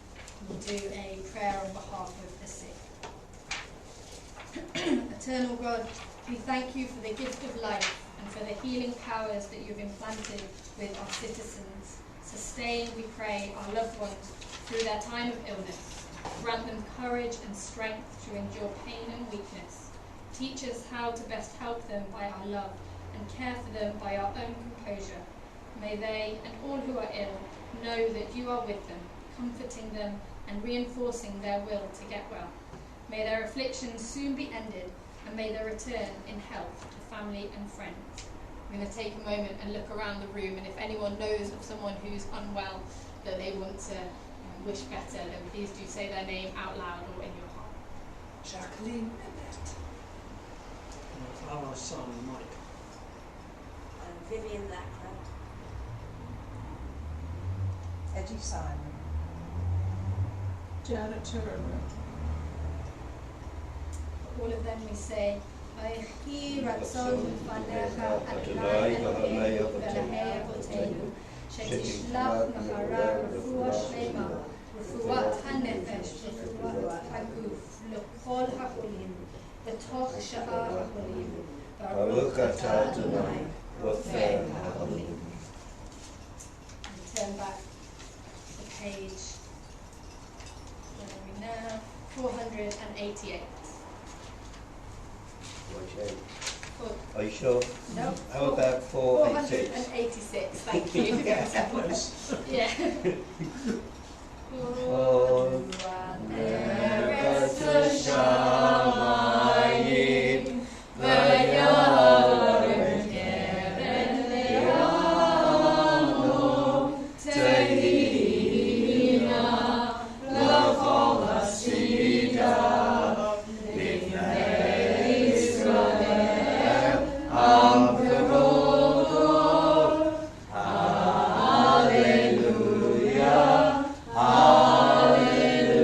We'll do a prayer on behalf of the sick. Eternal God, we thank you for the gift of life and for the healing powers that you've implanted with our citizens. Sustain, we pray, our loved ones through their time of illness. Grant them courage and strength to endure pain and weakness. Teach us how to best help them by our love and care for them by our own composure. May they and all who are ill know that you are with them, comforting them and reinforcing their will to get well. May their afflictions soon be ended, and may they return in health to family and friends. I'm going to take a moment and look around the room, and if anyone knows of someone who's unwell that they want to wish better, then please do say their name out loud or in your heart. Jacqueline Bennett. Our son Mike. Vivian Lackland. Eddie Simon. Janet Turner. All of them we say, Vaychi ratzon fanecha Adonai Eloheinu v'lehei avotenu, shetishlach nachara refuah shlema, refuat hanefesh, refuat haguf, l'kol ha'olim, b'toch sha'ar ha'olim, Baruch atah Adonai, rofei ha'olim. Turn back the page. Where are we now? 488. Are you sure? No. How about 486? 486, thank you. Yeah. Hallelujah.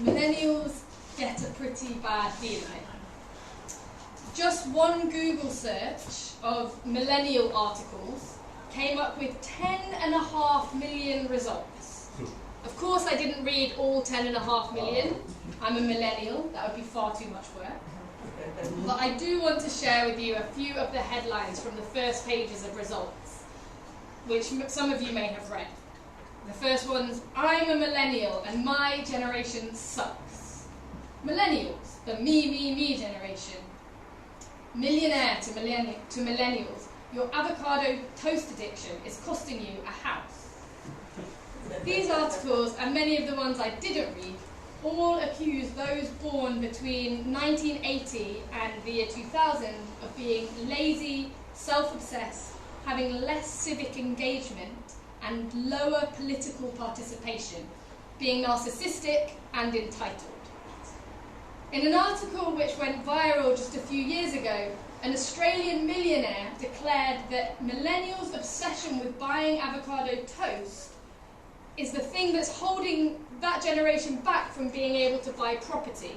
Millennials get a pretty bad deal. Just one Google search of millennial articles came up with 10.5 million results. Of course, I didn't read all 10.5 million. I'm a millennial, that would be far too much work. But I do want to share with you a few of the headlines from the first pages of results, which some of you may have read. The first one's, I'm a millennial and my generation sucks. Millennials, the me generation. Millionaire to millennials, your avocado toast addiction is costing you a house. These articles, and many of the ones I didn't read, all accuse those born between 1980 and the year 2000 of being lazy, self-obsessed, having less civic engagement and lower political participation, being narcissistic and entitled. In an article which went viral just a few years ago, an Australian millionaire declared that millennials' obsession with buying avocado toast is the thing that's holding that generation back from being able to buy property.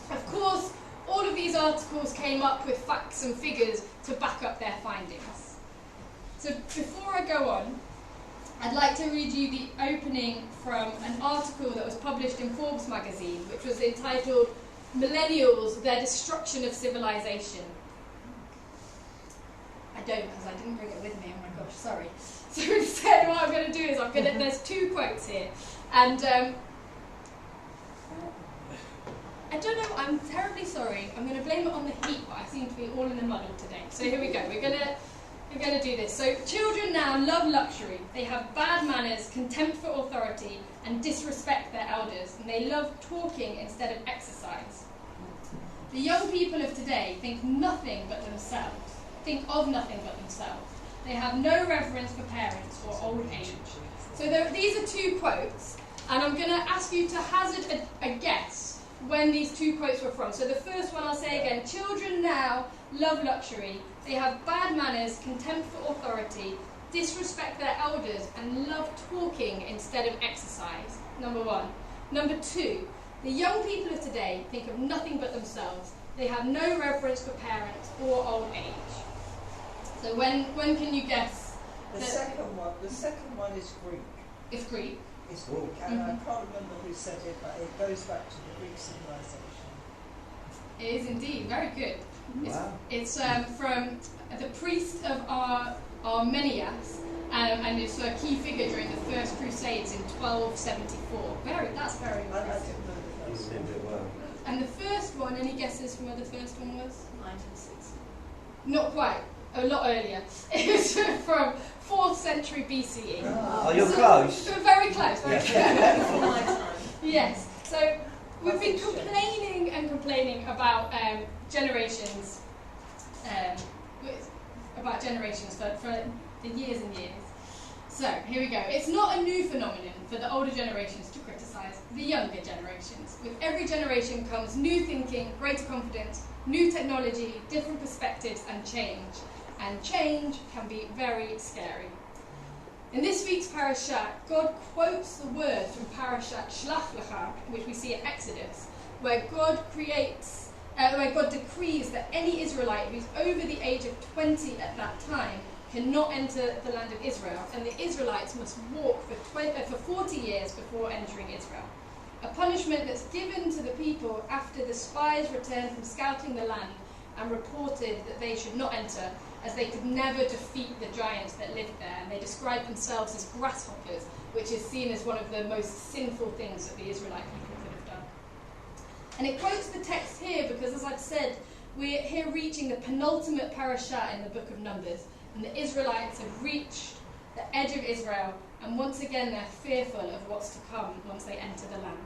Of course, all of these articles came up with facts and figures to back up their findings. So before I go on, I'd like to read you the opening from an article that was published in Forbes magazine, which was entitled Millennials, Their Destruction of Civilization. I don't, because I didn't bring it with me, oh my gosh, sorry. So instead what I'm going to do is there's two quotes here, and I don't know, I'm terribly sorry, I'm going to blame it on the heat, but I seem to be all in a muddle today. So here we go, we're going to do this. So children now love luxury, they have bad manners, contempt for authority, and disrespect their elders, and they love talking instead of exercise. The young people of today think of nothing but themselves. They have no reverence for parents or old age. So these are two quotes, and I'm going to ask you to hazard a guess when these two quotes were from. So the first one I'll say again, children now love luxury, they have bad manners, contempt for authority, disrespect their elders, and love talking instead of exercise. Number one. Number two, the young people of today think of nothing but themselves. They have no reverence for parents or old age. So when can you guess? The second one is Greek. It's Greek. It's Greek, and I can't remember who said it, but it goes back to the Greek civilization. It is indeed very good. Wow. It's from the priest of Armenias, and it's a key figure during the First Crusades in 1274. That's very I impressive. didn't know the first one. And the first one, any guesses from where the first one was? 1960. Not quite. A lot earlier. It was from 4th century BCE. Oh, you're close. Very close. Very Before my time. Yes. So we've been complaining about generations, for the years and years. So here we go. It's not a new phenomenon for the older generations to criticise the younger generations. With every generation comes new thinking, greater confidence, new technology, different perspectives, and change. And change can be very scary. In this week's parasha, God quotes the words from Parashat Shlach Lecha, which we see in Exodus, where God decrees that any Israelite who's over the age of 20 at that time cannot enter the land of Israel, and the Israelites must walk for 40 years before entering Israel. A punishment that's given to the people after the spies returned from scouting the land and reported that they should not enter, as they could never defeat the giants that lived there, and they described themselves as grasshoppers, which is seen as one of the most sinful things that the Israelite people could have done. And it quotes the text here because, as I've said, we're here reaching the penultimate parasha in the book of Numbers, and the Israelites have reached the edge of Israel, and once again they're fearful of what's to come once they enter the land.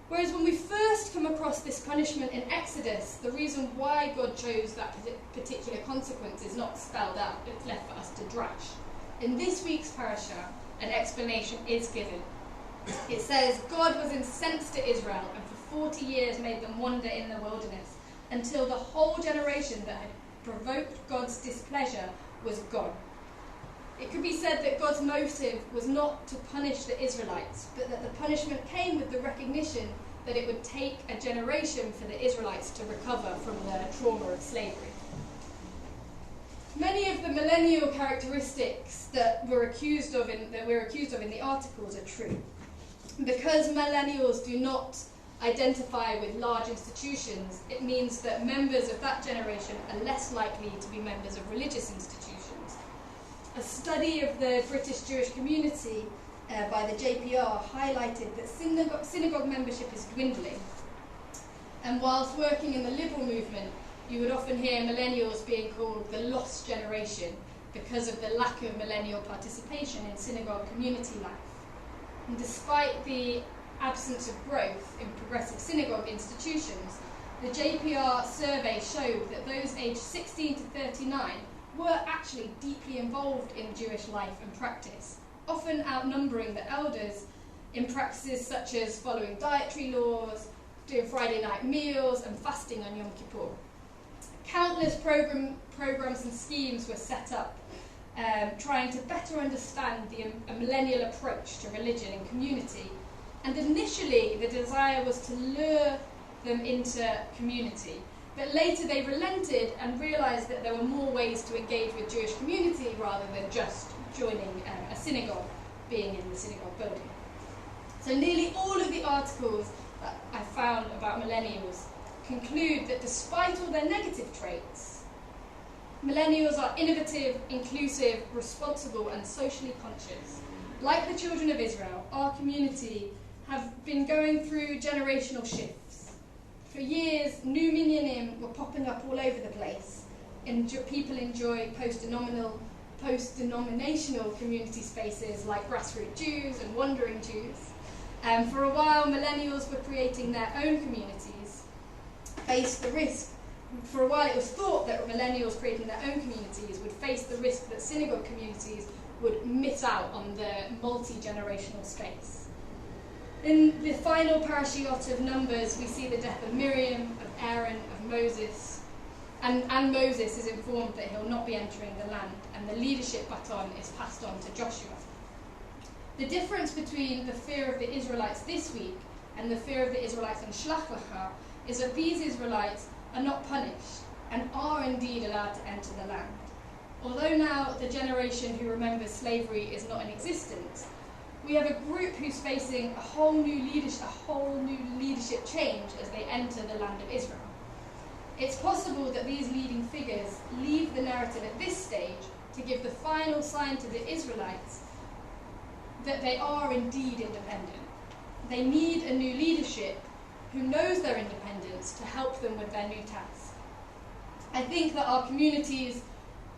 Whereas when we first come across this punishment in Exodus, the reason why God chose that particular consequence is not spelled out, it's left for us to drash. In this week's parasha, an explanation is given. It says, God was incensed to Israel and for 40 years made them wander in the wilderness until the whole generation that had provoked God's displeasure was gone. It could be said that God's motive was not to punish the Israelites, but that the punishment came with the recognition that it would take a generation for the Israelites to recover from the trauma of slavery. Many of the millennial characteristics that we're accused of in the articles are true. Because millennials do not identify with large institutions, it means that members of that generation are less likely to be members of religious institutions. A study of the British Jewish community by the JPR highlighted that synagogue membership is dwindling. And whilst working in the liberal movement, you would often hear millennials being called the lost generation because of the lack of millennial participation in synagogue community life. And despite the absence of growth in progressive synagogue institutions, the JPR survey showed that those aged 16 to 39 were actually deeply involved in Jewish life and practice, often outnumbering the elders in practices such as following dietary laws, doing Friday night meals, and fasting on Yom Kippur. Countless programs and schemes were set up trying to better understand a millennial approach to religion and community. And initially, the desire was to lure them into community. But later they relented and realised that there were more ways to engage with Jewish community rather than just joining a synagogue, being in the synagogue building. So nearly all of the articles that I found about millennials conclude that despite all their negative traits, millennials are innovative, inclusive, responsible and socially conscious. Like the children of Israel, our community have been going through generational shifts. For years, new minyanim were popping up all over the place. People enjoy post-denominational community spaces like grassroots Jews and wandering Jews. For a while, millennials were creating their own communities, faced the risk. For a while, it was thought that millennials creating their own communities would face the risk that synagogue communities would miss out on the multi-generational space. In the final parashiot of Numbers, we see the death of Miriam, of Aaron, of Moses, and Moses is informed that he'll not be entering the land, and the leadership baton is passed on to Joshua. The difference between the fear of the Israelites this week and the fear of the Israelites in Shlach Lecha is that these Israelites are not punished and are indeed allowed to enter the land. Although now the generation who remembers slavery is not in existence, we have a group who's facing a whole new leadership change as they enter the land of Israel. It's possible that these leading figures leave the narrative at this stage to give the final sign to the Israelites that they are indeed independent. They need a new leadership who knows their independence to help them with their new task. I think that our community's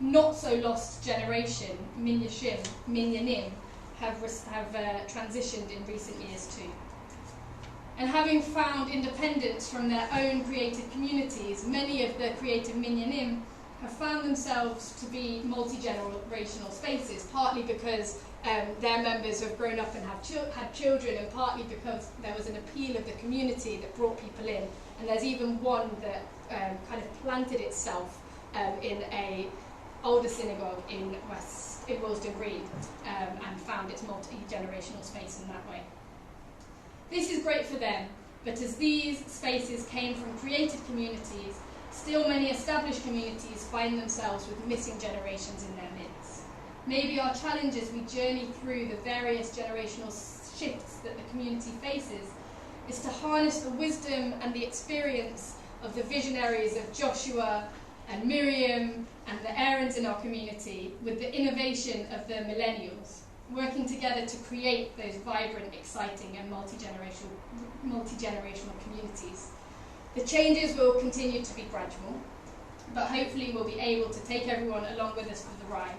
not so lost generation, minyanim, have transitioned in recent years too. And having found independence from their own creative communities, many of the creative minyanim have found themselves to be multi-generational spaces, partly because their members have grown up and had children, and partly because there was an appeal of the community that brought people in. And there's even one that kind of planted itself in a older synagogue in Willesden Green and found its multi-generational space in that way. This is great for them, but as these spaces came from created communities, still many established communities find themselves with missing generations in their midst. Maybe our challenge as we journey through the various generational shifts that the community faces is to harness the wisdom and the experience of the visionaries of Joshua and Miriam and the Aarons in our community with the innovation of the millennials, working together to create those vibrant, exciting and multi-generational communities. The changes will continue to be gradual, but hopefully we'll be able to take everyone along with us for the ride.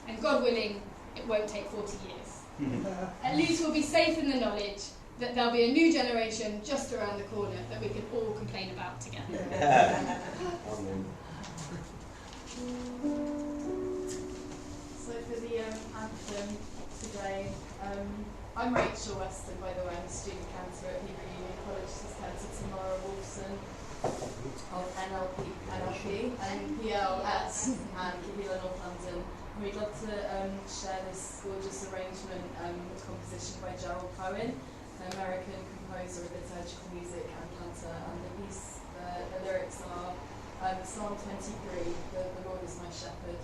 And God willing, it won't take 40 years. At least we'll be safe in the knowledge that there'll be a new generation just around the corner that we can all complain about together. Amen. So for the anthem today, I'm Rachel Weston, by the way. I'm a student cantor at Hebrew Union College. This is cantor Tamara Wolfson of NLP and PLS and Kehila North London We'd love to share this gorgeous arrangement, composition by Gerald Cohen, an American composer of liturgical music and cantor, and the piece, the lyrics are Psalm 23, the Lord is my shepherd.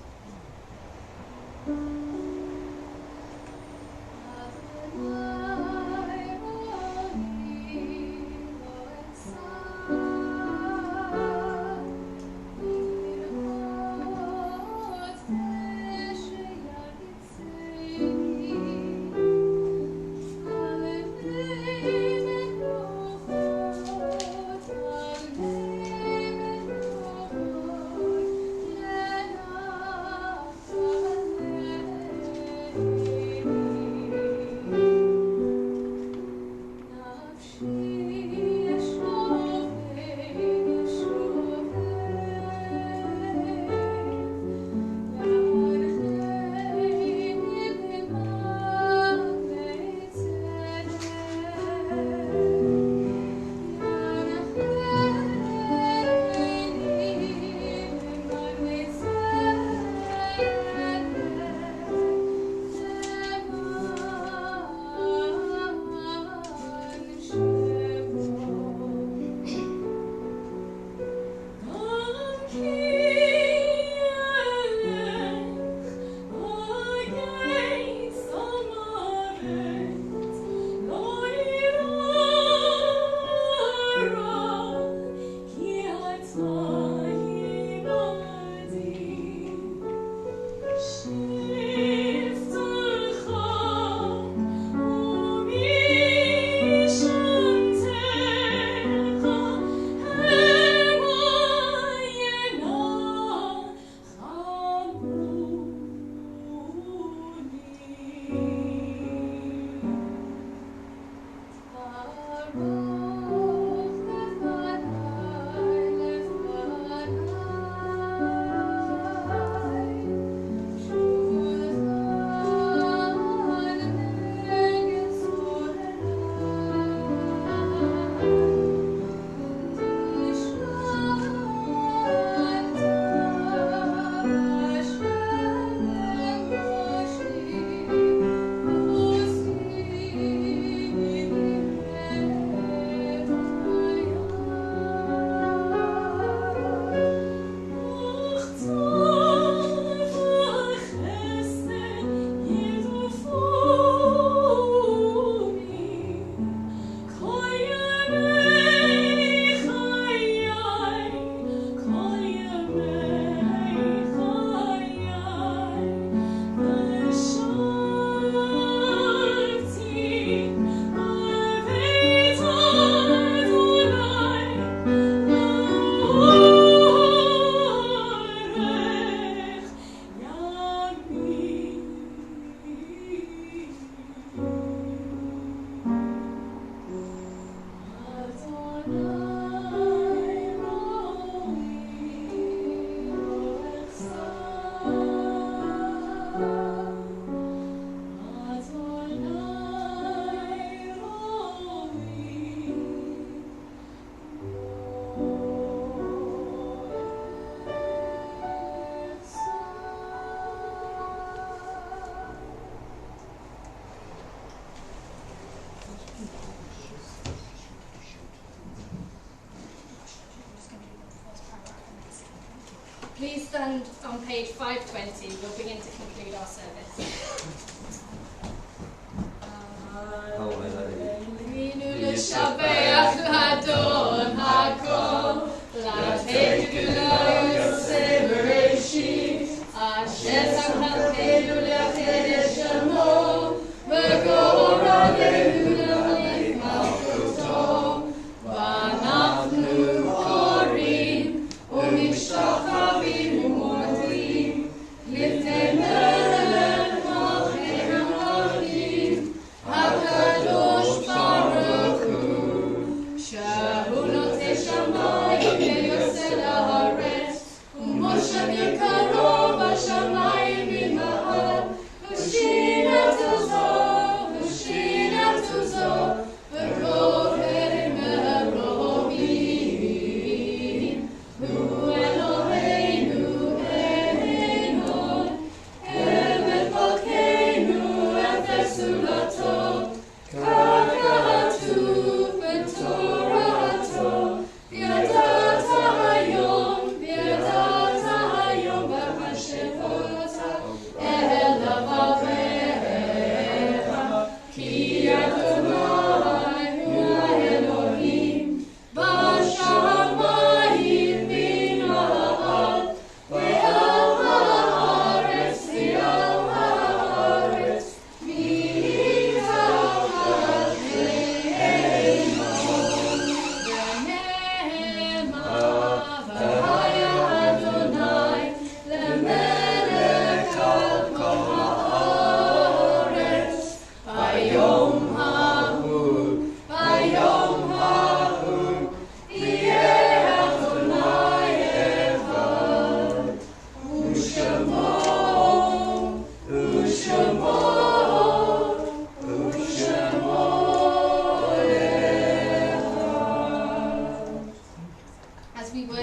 Please stand on page 520. We'll begin to conclude our service.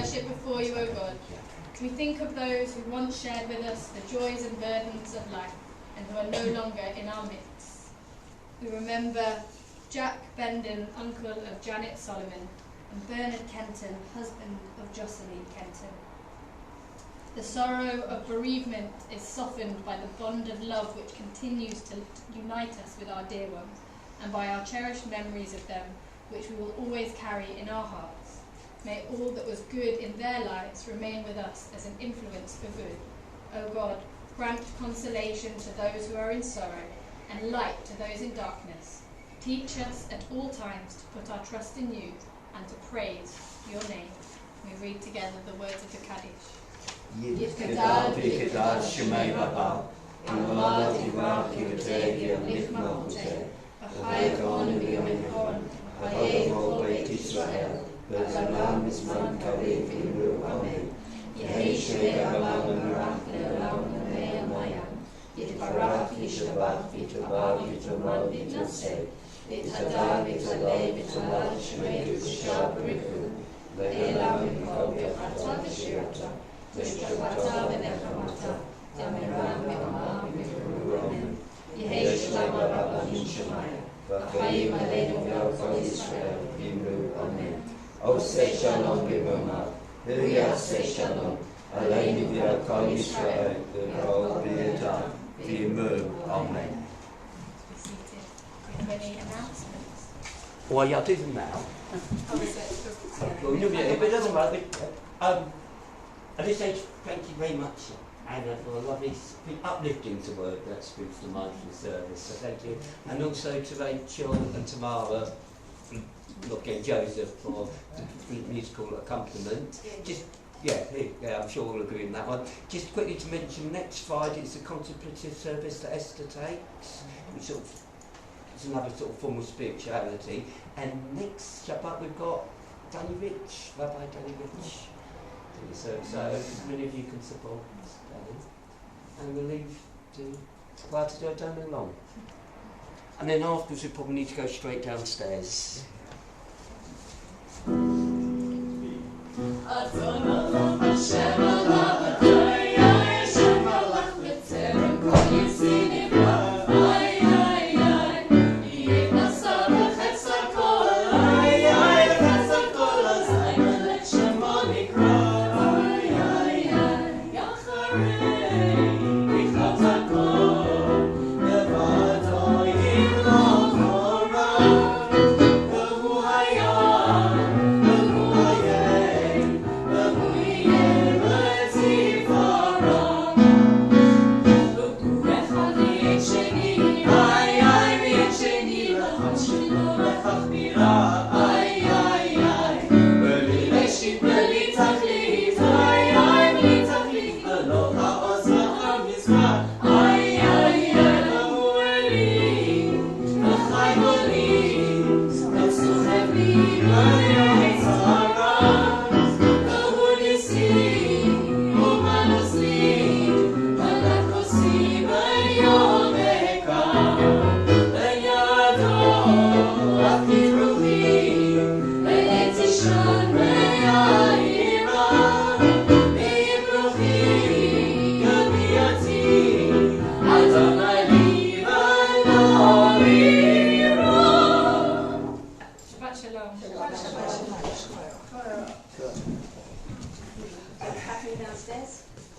worship before you, O God. We think of those who once shared with us the joys and burdens of life and who are no longer in our midst. We remember Jack Bendon, uncle of Janet Solomon, and Bernard Kenton, husband of Jocelyn Kenton. The sorrow of bereavement is softened by the bond of love which continues to unite us with our dear ones, and by our cherished memories of them, which we will always carry in our hearts. May all that was good in their lives remain with us as an influence for good. O God, grant consolation to those who are in sorrow, and light to those in darkness. Teach us at all times to put our trust in you and to praise your name. We read together the words of the Kaddish. Yitgadal v'yitgadal Shemay Baba, Imad Yivad Yivtei Yamlich Malchuteh, Achai Gon v'yom Echon, Hayei Kol Beit Yisrael, V'zalam Mizman Karev Yimru Amen. Yehi Shmei Baba V'marach Le'olam V'mei Amayam, Yitbarach Yishabach V'yitobal V'yitomal V'yitnaseh, V'yitadal V'yitalei V'yitalal Shmei V'yishar B'riku, Le'elam V'yikol V'yachata V'shirata, V'yishtabata V'nechamata, Yameram V'yomam V'yikru Amen. Yehi Shmei Baba V'yishamaya, V'chayim Aleinu V'yakol Yisrael V'yimru Amen. Oseh Shalom V'yomam, V'yaseh Shalom, Aleinu V'yakol Yisrael V'yakol V'yadam V'yimru Amen. Be seated. Do you have any announcements? Well, yeah, I'll do them now. Oh, so it's Well, no, yeah, if it doesn't matter, at this stage, thank you very much, Anna, for a lovely uplifting to word that speaks the mindful service. So thank you. And also to Rachel and Tamara, not again Joseph, for the musical accompaniment. Just, yeah, I'm sure we'll agree on that one. Just quickly to mention, next Friday is the contemplative service that Esther takes, which sort of, it's another sort of form of spirituality. And next Shabbat we've got Danny Rich, Rabbi Danny Rich. So as many of you can support Danny. And we'll leave to Clyde to do it down along. And then afterwards we probably need to go straight downstairs.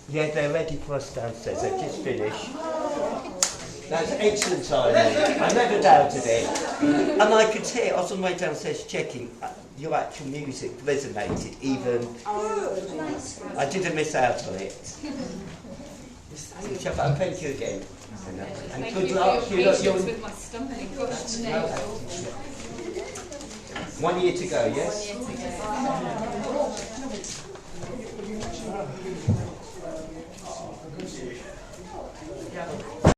Yeah, they're ready for us downstairs. They've just finished. That's excellent timing. I never doubted it. And I could hear, I was on the way downstairs checking, your actual music resonated even. I didn't miss out on it. Shabbat, thank you again. And thank good you luck. for your patience with my stumbling. Gosh, no. 1 year to go, yes? 1 year to go.